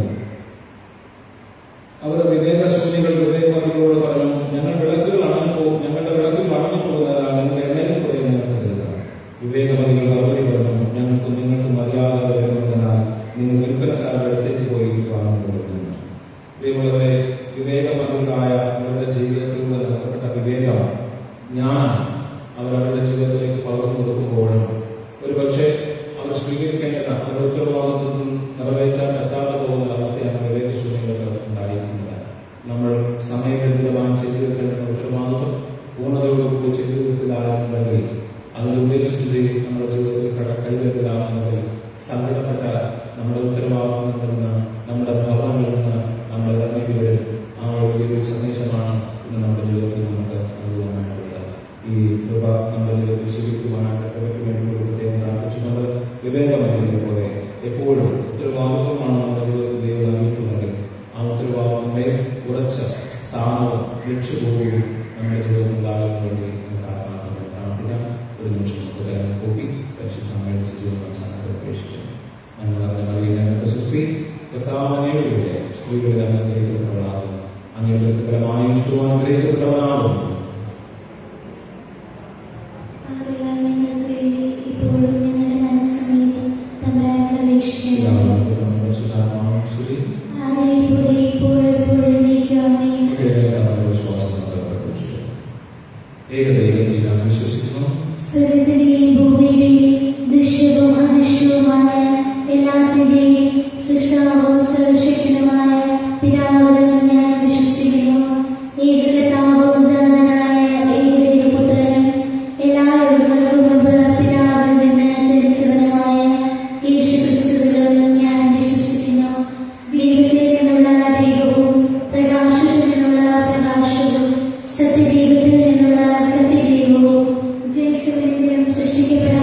അവർ വിവേകശൂന്യകൾ വിവേകമതികളോട് പറഞ്ഞു, ഞങ്ങളുടെ വിളക്കുകൾ അണഞ്ഞു പോകുന്നതാണ്, നിങ്ങൾ എണ്ണയിൽ കുറേ ഞങ്ങൾക്ക് തരിക. വിവേകമതികൾ മറുപടി പറഞ്ഞു, നിങ്ങൾക്ക് മര്യാദ വരുന്നതിനാൽ നിങ്ങൾ വിൽപ്പനക്കാരുടെ അടുത്തേക്ക് പോയി വാങ്ങാൻ കൊടുക്കുന്നു. പ്രിയമുള്ളവരെ, വിവേകമതികളായ അവരുടെ ജീവിതത്തിലൂടെ നൽകപ്പെട്ട വിവേകം, ജ്ഞാനം അവരവരുടെ ജീവിതത്തിലേക്ക് പകർന്നു കൊടുക്കുമ്പോഴും ഒരുപക്ഷെ അവർ സ്വീകരിക്കേണ്ടത് അവരുടെ ഉത്തരവാദിത്വത്തിൽ നിറവേറ്റാൻ പറ്റാതെ പോകുന്ന അവസ്ഥയാണ് വിവേകശൂന്യങ്ങൾക്ക് ഉണ്ടായിരിക്കുന്നത്. നമ്മൾ സമയബന്ധിതമായി ചെയ്തു തീർക്കേണ്ട ഉത്തരവാദിത്വം പൂർണ്ണതയോടുകൂടി ചെയ്തു തീർത്തിലാണെന്നുണ്ടെങ്കിൽ, അതിന്റെ ഉദ്ദേശിച്ചത് നമ്മുടെ ജീവിതത്തിൽ കൈവരുന്നതാണെന്നുണ്ടെങ്കിൽ, സങ്കടപ്പെട്ട നമ്മുടെ ഉത്തരവാദിത്വത്തിൽ നിന്ന്, നമ്മുടെ ഭവനങ്ങളിൽ നിന്ന് നമ്മൾ ഇറങ്ങേണ്ടി വരും. ആ ഒരു സന്ദേശമാണ് ഇന്ന് നമ്മുടെ ജീവിതത്തിൽ നമുക്ക് നൽകുവാനായിട്ടുള്ളത്. ഈ കൃപ നമ്മുടെ ജീവിതത്തിൽ സ്വീകരിക്കുവാനായിട്ട് കൃപയ്ക്ക് വേണ്ടി പ്രത്യേകം പ്രാർത്ഥിച്ചുകൊണ്ട് വിവേകമതികളെ പോലെ എപ്പോഴും ഉത്തരവാദിത്വമാണ് നമ്മുടെ ജീവിതത്തിൽ ദൈവം നൽകിയിട്ടുണ്ടെങ്കിൽ ആ ഉത്തരവാദിത്വത്തെ ഉറച്ച സ്ഥാനവും ലക്ഷ്യബോധവും നമ്മുടെ ജീവിതത്തിൽ ഉണ്ടാകാൻ വേണ്ടി പ്രാർത്ഥിക്കാം. ഒരു നിമിഷം നമുക്ക് കൂപ്പി പരിശുദ്ധമായ ജീവിതം സംഘടിപ്പിച്ചിട്ടുണ്ട്. കർത്താവിനെയുടെ സ്ത്രീകളിൽ അനുഗ്രഹിക്കപ്പെട്ടവളാകും, അങ്ങയുടെ ഫലമായി അനുഗ്രഹിക്കപ്പെട്ടവനാകും. ഏകദൈവത്തിലാണ് വിശ്വസിക്കുന്നു. സ്വർഗ്ഗത്തിന്റെയും ഭൂമിയുടെയും ദൃശ്യവും അദൃശ്യവുമായ എല്ലാത്തിന്റെയും സൃഷ്ടാവും സർവശക്തനുമായ പിതാവിലും ഞാൻ വിശ്വസിക്കുന്നു. ഏകകർത്താവും ജാതനായ ഏകദൈവപുത്രനും എല്ലാ യുഗങ്ങൾക്കും മുമ്പ് പിതാവിൽ നിന്ന് ജനിച്ചവനുമായ യേശുക്രിസ്തുവിലും ഞാൻ വിശ്വസിക്കുന്നു. ദൈവത്തിൽ നിന്നുള്ള ദൈവവും പ്രകാശത്തിൽ നിന്നുള്ള പ്രകാശവും സത്യദൈവത്തിൽ നിന്നുള്ള സത്യദൈവവും ജനിച്ചവരെങ്കിലും സൃഷ്ടിക്കപ്പെട്ട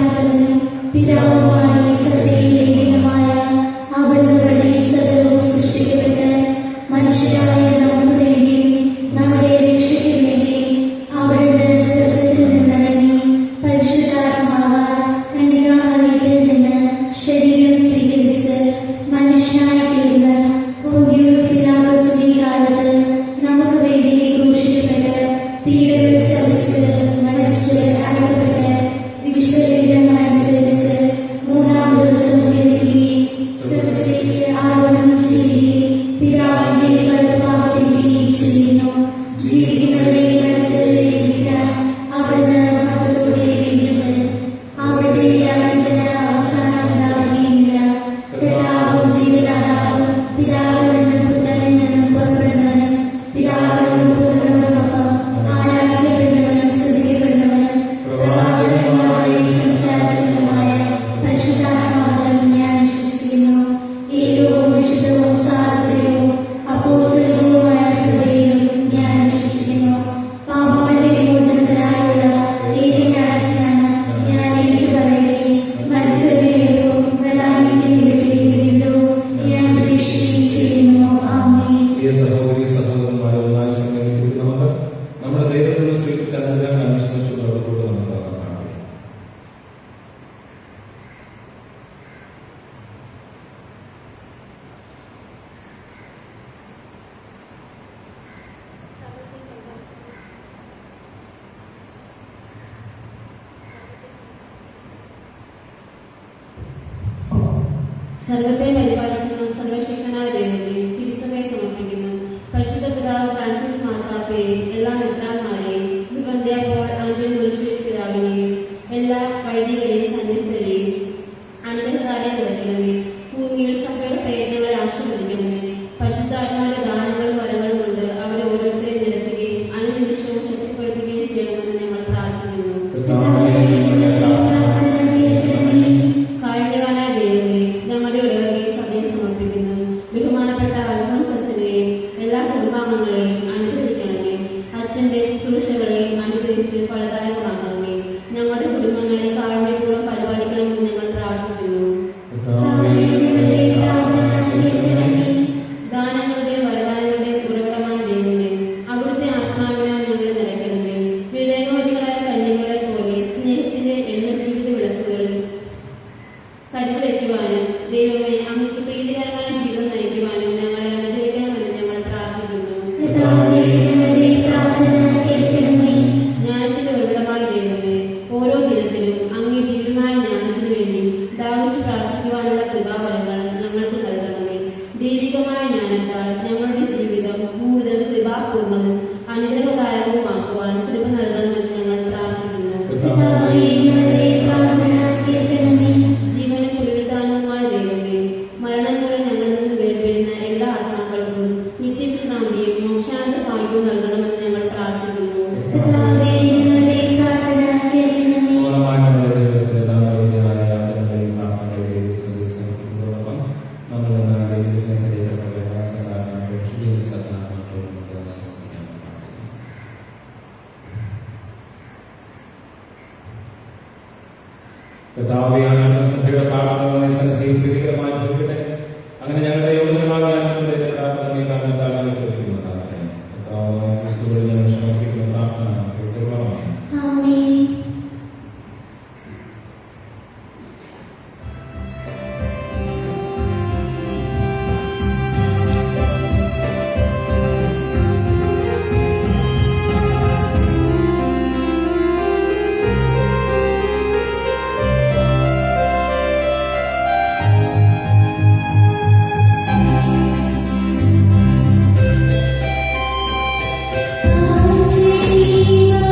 സർവത്തെ പരിപാലിക്കുന്ന സർവശക്തനായ ദൈവത്തെ തിരുസഭയെ സമർപ്പിക്കുന്നു. പരിശുദ്ധ പിതാവ് ഫ്രാൻസിസ് മാർപ്പാപ്പയെ, എല്ലാ മെത്രാന്മാരെയും, പോൾ ആന്റണി മുനിശ്ശേരി പിതാവിനെയും, എല്ലാ വൈദികരെയും സന്യസ്തരെയും അനുഗ്രഹകാരെ നിറയ്ക്കണമേ. ഭൂമിയിൽ സഭയുടെ പ്രയത്നങ്ങളെ ആശീർവദിക്കണമേ. പരിശുദ്ധാത്മാവിന്റെ ദാനങ്ങളും വരങ്ങളും കൊണ്ട് അവരെ ഓരോരുത്തരെയും നിരത്തുകയും അനുനിമിഷവും ശക്തിപ്പെടുത്തുകയും ചെയ്യണമെന്ന് ഞങ്ങൾ പ്രാർത്ഥിക്കുന്നു. കാരുണ്യവാനായ ദൈവമേ, ഞങ്ങളുടെ ഇടവകയെ സഭയെ സമർപ്പിക്കുന്നു. ബഹുമാനപ്പെട്ട അൽഫോൻസ് അച്ഛനെയും എല്ലാ കുടുംബാംഗങ്ങളെയും അനുഗ്രഹിക്കണമേ. അച്ഛന്റെ ശുശ്രൂഷകളെയും അനുഗ്രഹിച്ച് ഫലദായകമാക്കണമേ. ഞങ്ങളുടെ കുടുംബങ്ങളെ കാരുണ്യപൂർവ്വം പരിപാലിക്കണമെന്ന് ഞങ്ങൾ പ്രാർത്ഥിക്കുന്നു. ദാനങ്ങളുടെയും വരദാനങ്ങളുടെയും ഉറവിടമായ ദൈവമേ, അവിടുത്തെ ആത്മാവിനാൽ ഞങ്ങളെ നിറയ്ക്കണമേ. വിവേകവതികളായ കന്യകളെ പോലെ സ്നേഹത്തിന്റെ എണ്ണ ജീവിത വിളക്കുകളിൽ കരുതി വയ്ക്കുവാനും ദൈവമേ അങ്ങക്ക് പ്രീതികരമായ ജീവിതം നയിക്കുവാനും ഞങ്ങളെ അനുഗ്രഹിക്കണമെന്ന് ഞങ്ങൾ പ്രാർത്ഥിക്കുന്നു. ജ്ഞാനത്തിന്റെ ഉറവിടമായ ദൈവമേ, ഓരോ ദിനത്തിലും അങ്ങേ ദിവ്യമായ ജ്ഞാനത്തിനു വേണ്ടി ദാഹിച്ചു പ്രാർത്ഥിക്കുവാനുള്ള കൃപാവരങ്ങൾ ഞങ്ങൾക്ക് നൽകണമേ. ദൈവികമായ ജ്ഞാനത്താൽ ഞങ്ങളുടെ ജീവിതം കൂടുതൽ കൃപാപൂർണ്ണവും അനുഗ്രഹദായകവുമാക്കുവാൻ കൃപ നൽകണമെന്ന് ഞങ്ങൾ പ്രാർത്ഥിക്കുന്നു. ജീവന പുനരുദ്ധാനവുമായ ദൈവമേ, മരണം മൂലം ഞങ്ങളിൽ നിന്ന് വേർപിരിയുന്ന എല്ലാ ആത്മാക്കൾക്കും നിത്യവിശ്രാന്തിയും മോക്ഷാനന്ദ ഭാഗ്യവും നൽകണമെന്ന് ഞങ്ങൾ പ്രാർത്ഥിക്കുന്നു. സഭയുടെ പ്രാർത്ഥനകളെ സന്നിധിയിൽ പ്രീതികരമായി ഭവിക്കട്ടെ. അങ്ങനെ ഞങ്ങളുടെ യോഗ്യമായ ഞങ്ങളുടെ പ്രാർത്ഥനയെ കാരണത്താൽ അനുഗ്രഹിക്കുന്നുണ്ടാകട്ടെ. കർത്താവായ ക്രിസ്തുവിൽ ഞങ്ങൾ സമർപ്പിക്കുന്ന പ്രാർത്ഥന പൂർണ്ണമായി. Amen.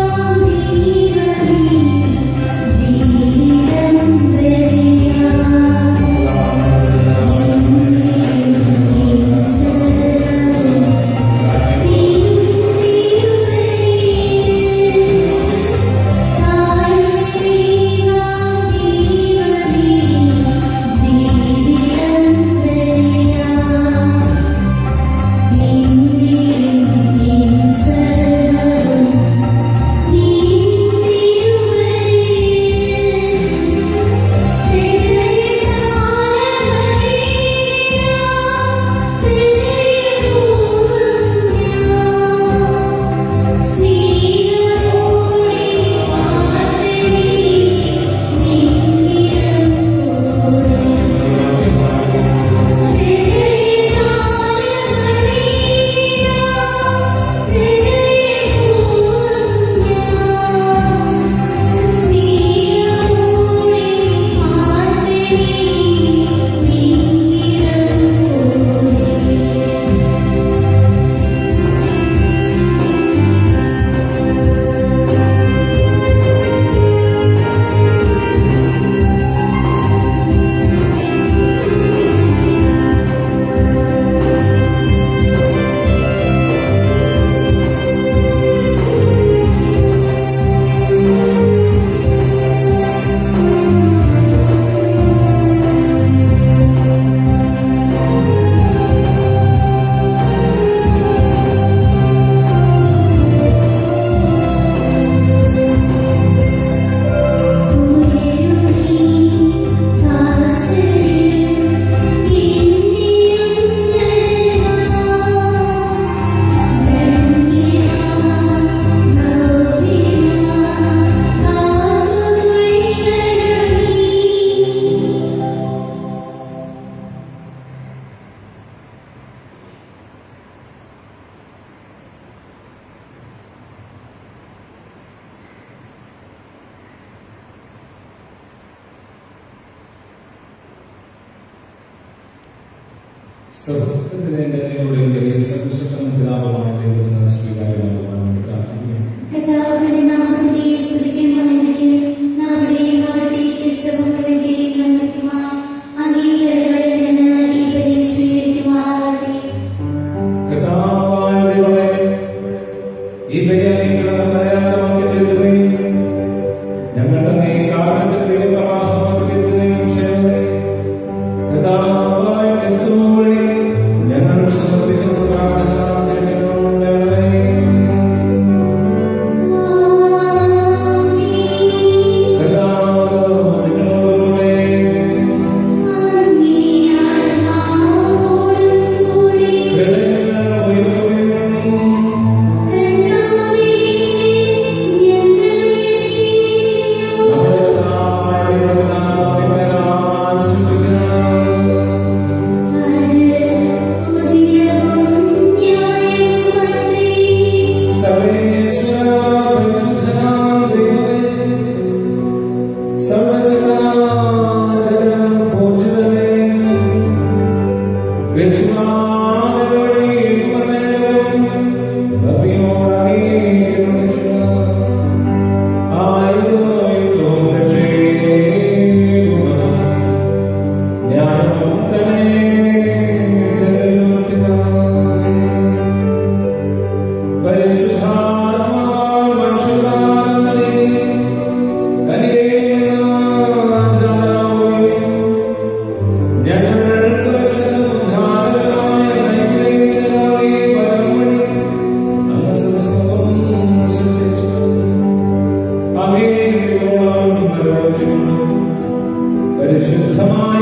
പിതാവുമായ ദൈവത്തിന് സ്വീകാര്യമാകുവാൻ വേണ്ടി പ്രാർത്ഥിക്കുന്നു. കർത്താവിന്റെ നാമത്തിലെ സ്തുതിക്കും മഹിമയ്ക്കും നമ്മുടെയും അവിടുത്തെ ക്രിസ്തുവും മുഴുവൻ നന്മയ്ക്കുമായി അംഗീകാരങ്ങളിൽ നിന്ന് ഈ ബലി സ്വീകരിക്കുമാറാകട്ടെ. കർത്താവായ ദൈവമേ, ഈ ബലി അങ്ങയുടെ മലയാളമാക്കി തീർക്കുകയും ഞങ്ങളുടെ അങ്ങേ കാരുണ്യത്തിന്റെ പ്രവാഹമാക്കി തീർക്കുകയും ചെയ്യണമേ. കർത്താവായ ക്രിസ്തു വഴി ഞങ്ങൾ സമർപ്പിക്കുന്ന പ്രാർത്ഥന കേൾക്കണമേ. കർത്താവ് നിങ്ങളോടുകൂടെ. ഹൃദയങ്ങൾ ഉയർത്തുകയും പരിശുദ്ധമായ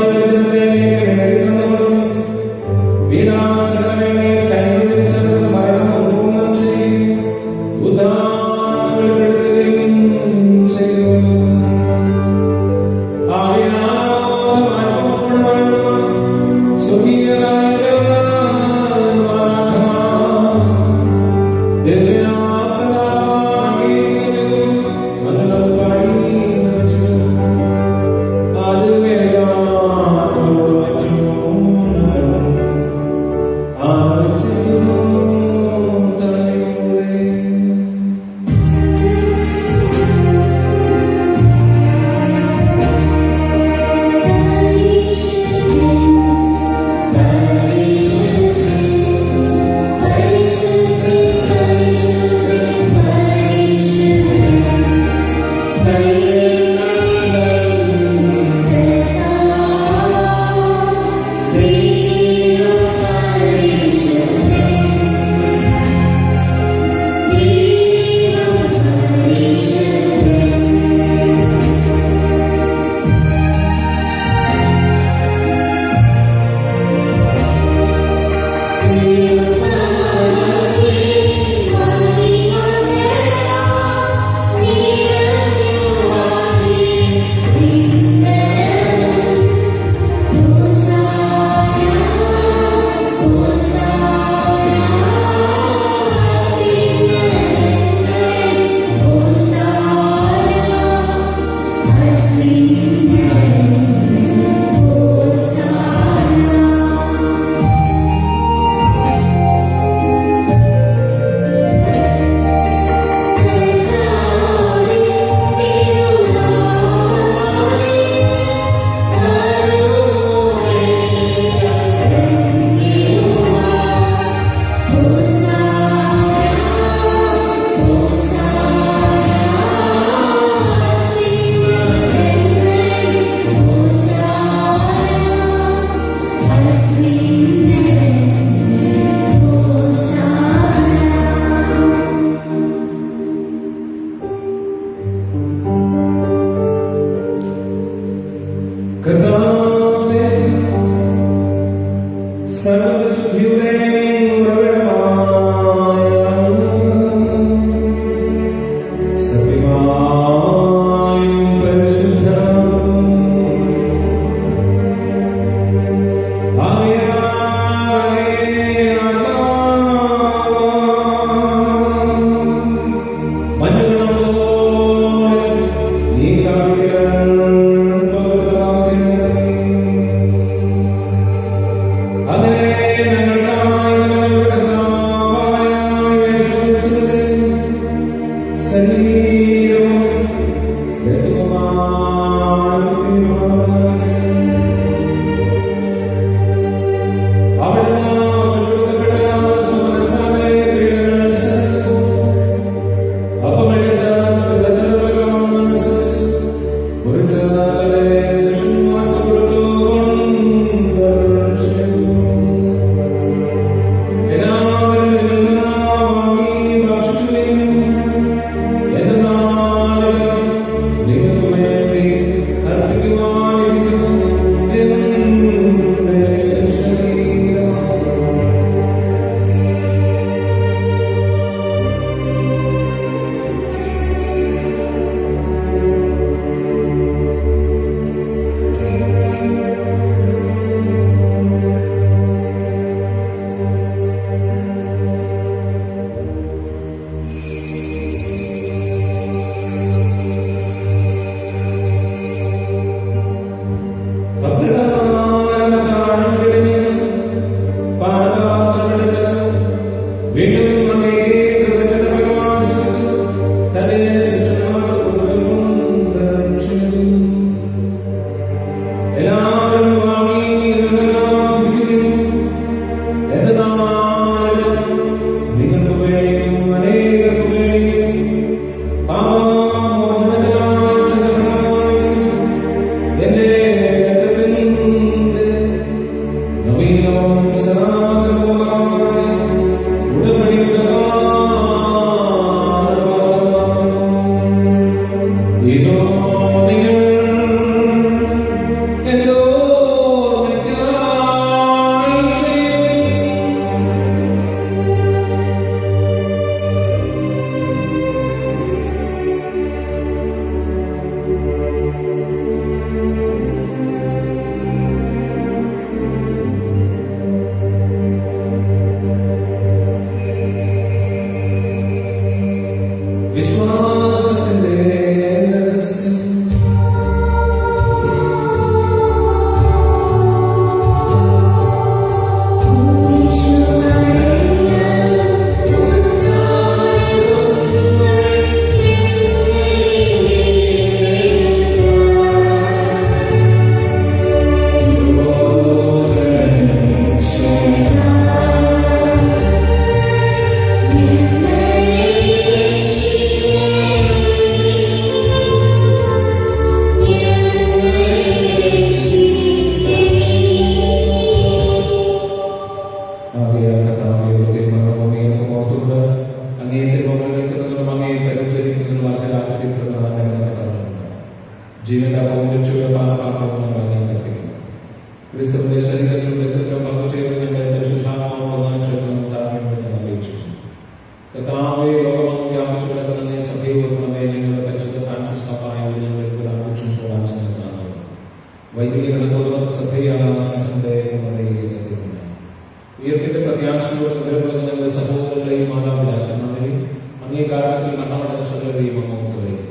ഉയർപ്പിന്റെ പ്രത്യാശയോടെ നിലകൊള്ളുന്ന ഞങ്ങളുടെ സഹോദരങ്ങളെയും മാതാപിതാക്കന്മാരെയും അങ്ങേ കാലത്തിൽ മരണമടഞ്ഞ സകലരെയും അങ്ങോട്ടുകയും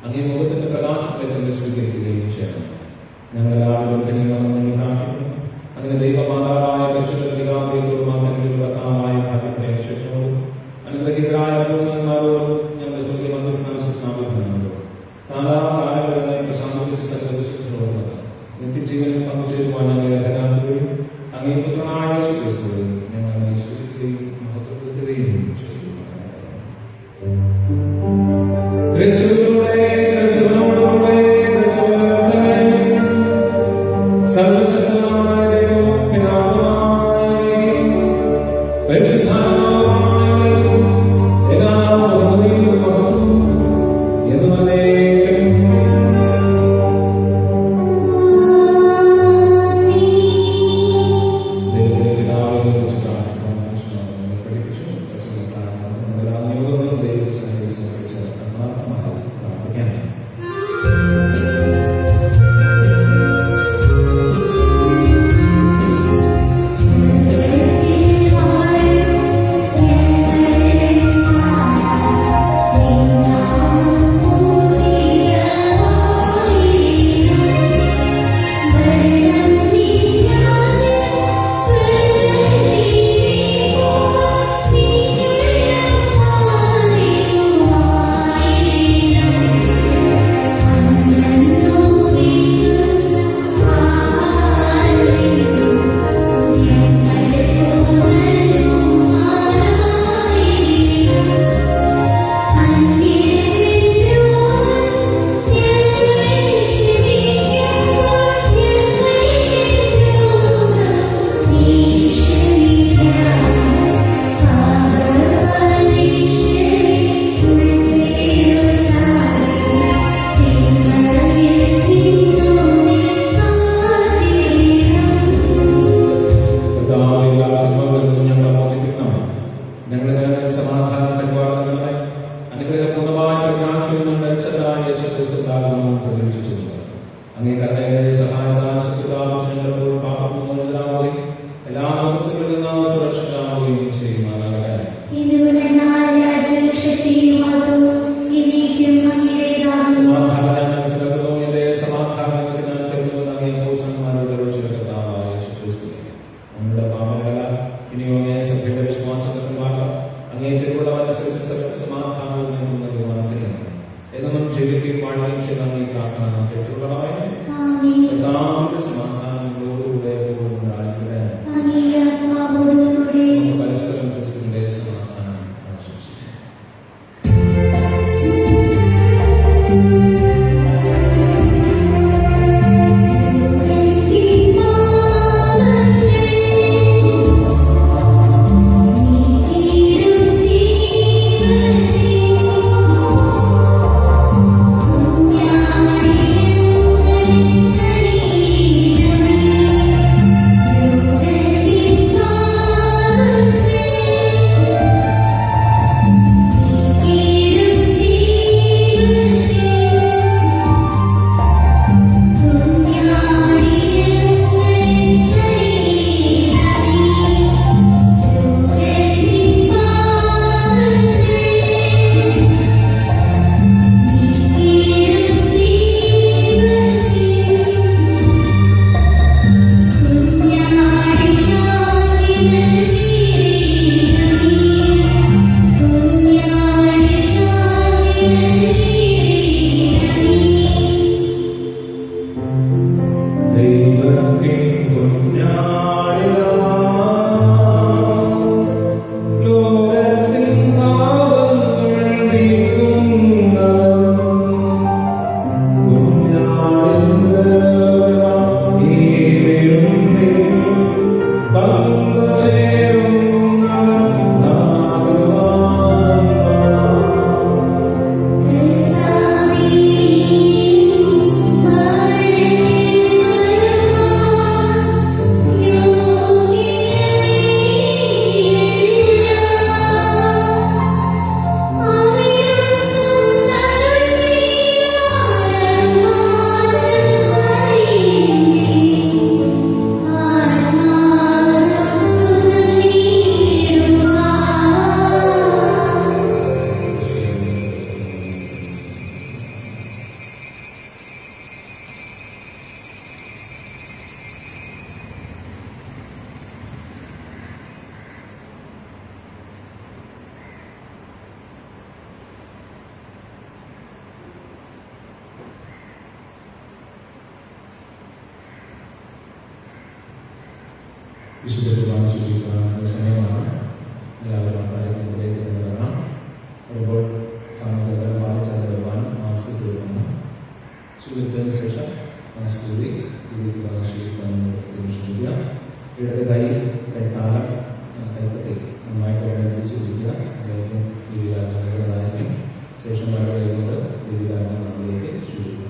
അങ്ങേ മുഖത്തിന്റെ പ്രകാശത്തെ തന്നെ സ്വീകരിക്കുകയും ചെയ്യണം. ഞങ്ങളെല്ലാവരും കന്യകമെന്ന് പ്രാർത്ഥിക്കുന്നു. അങ്ങനെ ദൈവമാതാവായ പരിശുദ്ധ പിതാവിനോടും അങ്ങനെയുള്ള കർത്താവായ ഭാഗ്യത്തിനെ ശേഷവും അനുഗ്രഹീതരായ അപ്പോസ്തലന്മാരോടും ഞങ്ങളുടെ സ്വർഗ്ഗീയ മധ്യസ്ഥാന സ്ഥാപിക്കുന്നതോടും കാലാകാലങ്ങളെ പ്രസാദിച്ച സകല വിശുദ്ധരോടും നിത്യജീവനിൽ പങ്കുചേരുവാൻ ഞങ്ങളെ അർഹരാക്കുകയും അങ്ങേ പുത്രനായ യേശുക്രിസ്തുവിൽ ഞങ്ങൾ അങ്ങേ സ്തുതിക്കുകയും മഹത്വപ്പെടുത്തുകയും ചെയ്യുന്നു. Amen. അനുഗ്രഹപൂർണ്ണമായ പ്രകാശവും മരിച്ചതായ യേശുക്രിസ്തുവാകുന്നു പ്രതീക്ഷിച്ചിട്ടുണ്ട്. അങ്ങേ കരുണയുടെ സഹായത്താൽ ശത്രുതാപക്ഷണങ്ങളോട് പാപമോചിതരാവുകയും എല്ലാ ആപത്തുകളിൽ നിന്നും സുരക്ഷിതരാവുകയും ചെയ്യുമാറാകട്ടെ. വിശുദ്ധ കുർബാന സ്വീകരിക്കാനുള്ള സമയമാണ്. എല്ലാവരും കാര്യങ്ങളിലേക്ക് വരണം. വരുമ്പോൾ സാമൂഹികപരമായ ചാതകവാനും മാസ്ക് തീർക്കണം. സ്വീകരിച്ചതിന് ശേഷം മാസ്ക് കൂടി കുർബാന സ്വീകരിക്കാനും ശ്രമിക്കുക. ഇടത് കൈ കൈത്താലം കൈപ്പത്തേക്ക് നന്നായിട്ട് ഉറപ്പിച്ചിരിക്കുക. അതിലേക്ക് വിവിധാത്മകങ്ങളായിരിക്കും. ശേഷം മഴ കൈകൊണ്ട് വിവിധാത്മകളിലേക്ക് സ്വീകരിക്കണം.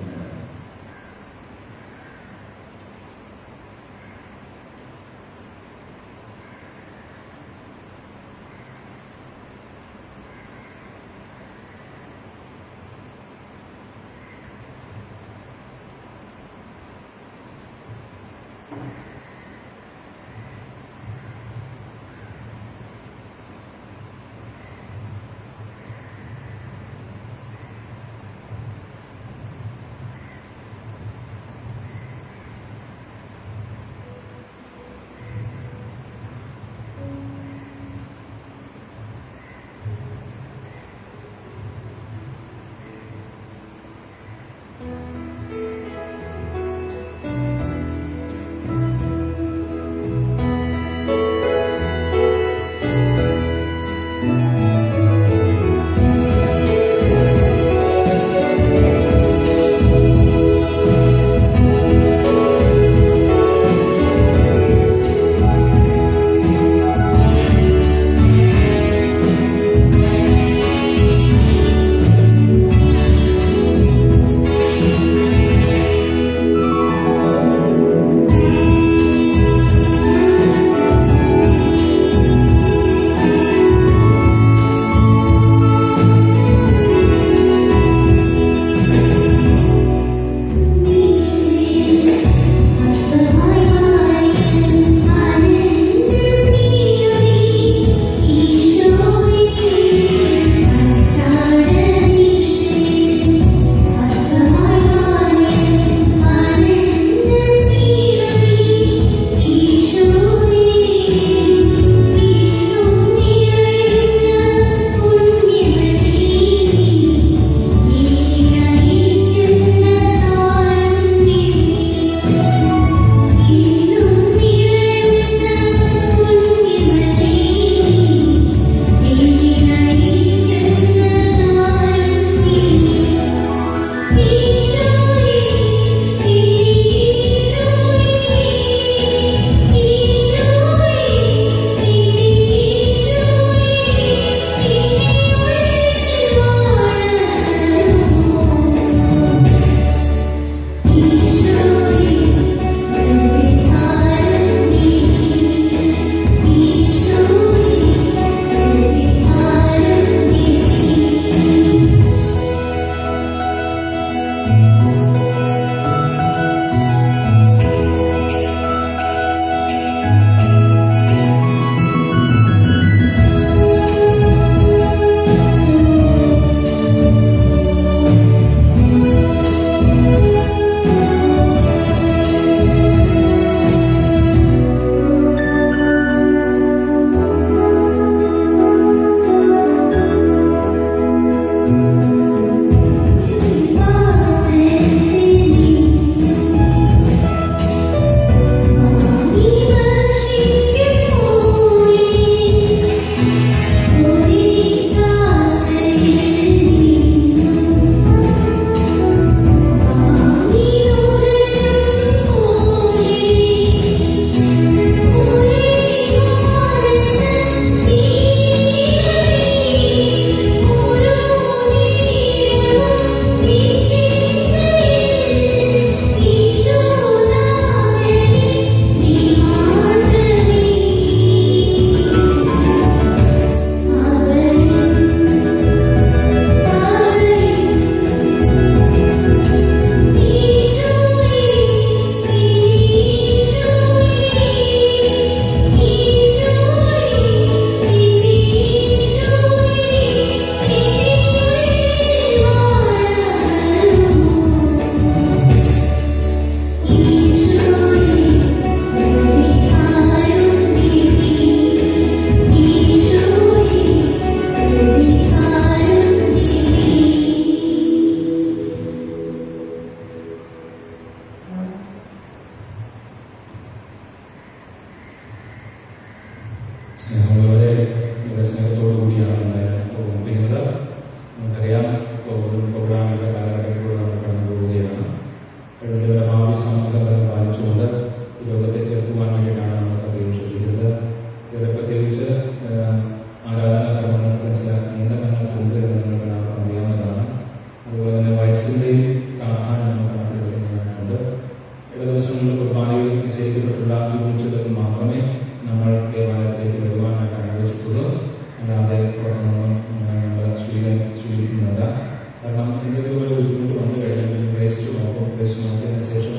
കാരണം എന്തെങ്കിലും ഒരു ബുദ്ധിമുട്ട് വന്നു കഴിഞ്ഞാൽ വേസ്റ്റ് നോക്കും, വേസ്റ്റ് നോക്കിയതിന് ശേഷം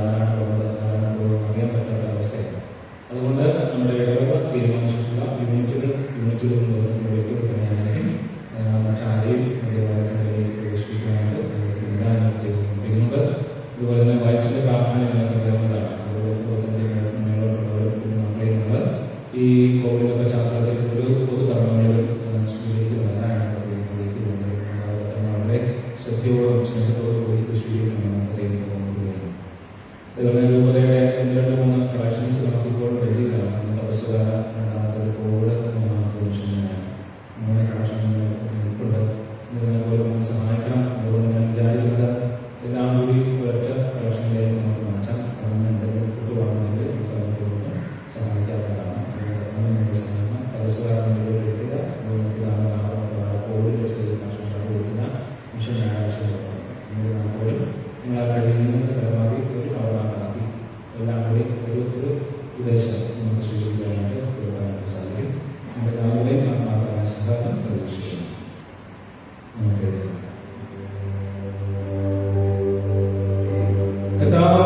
ആരാണ് പോകുന്നത് ആരാണ് പോകുന്നത് അറിയാൻ പറ്റാത്ത അവസ്ഥയാണ്. അതുകൊണ്ട് നമ്മുടെ ഇടവക തീരുമാനിച്ചിട്ടുള്ള യൂണിറ്റുകൾ വ്യക്തികൾ തന്നെയാണെങ്കിൽ മറ്റാരെയും ദേവാലയത്തിലേക്ക് പ്രവേശിപ്പിക്കാനായിട്ട് അനുവദിക്കുന്നുണ്ട്. അതുപോലെ തന്നെ വയസ്സിന്റെ പ്രാധാന്യം നിങ്ങൾക്ക് അറിയാവുന്നതാണ്. 25 വയസ്സിന് മേലോട്ടുള്ളവർ മക്കളെ നമ്മൾ ഈ കോവിഡൊക്കെ ചാത്രത്തിൽ ഒരു തവണകളിൽ സ്വീകരിച്ച് വരാനാണ് അറിയിക്കുന്നുണ്ട്. വളരെ ശ്രദ്ധയോടും സ്നേഹത്തോടും കൂടി സ്വീകരിക്കണം കൊണ്ടുവരുന്നത്. അതുപോലെ രൂപതയുടെ 2-3 കളക്ഷൻസ് നമുക്കിപ്പോൾ ഡൽഹിയിലാണ്. തപസ്സുകാര, രണ്ടാമത്തത് കോവിഡ്, മൂന്നാമത്തെ വിഷയമാണ്. 3 കളക്ഷൻ ഉൾപ്പെടെ ഇതിനെപ്പോലെ നമുക്ക് സഹായിക്കണം. അതുകൊണ്ട് ഞാൻ വിചാരിക്കുന്നത് എല്ലാം കൂടി ഒരൊറ്റ കളക്ഷനിലേക്ക് നമുക്ക് മാറ്റാം. അതിന് എന്തെങ്കിലും കൂട്ടുവാണെങ്കിൽ നമുക്ക് അതുകൊണ്ട് സഹായിക്കാവുന്നതാണ്. നമ്മുടെ സഹായം തപസ്സുകാരൻ എടുക്കുക. കോവിഡ് വെച്ച് കളക്ഷൻ കൊടുക്കുന്ന മിഷൻ ഞായറാഴ്ച പോലും നിങ്ങളെ കഴിയുന്നതിന് പരമാവധി ഒരു കവറാക്കി എല്ലാം കൂടി ഒരു ഉദ്ദേശം നമുക്ക് സ്വീകരിക്കാനായിട്ട് കൊടുക്കാനായിട്ട് സാധിക്കും. നമ്മുടെ എല്ലാവരുടെയും ആത്മാർത്ഥമായ സഹകരണം പ്രതീക്ഷിക്കുന്നു. നമുക്ക് കർത്താവ്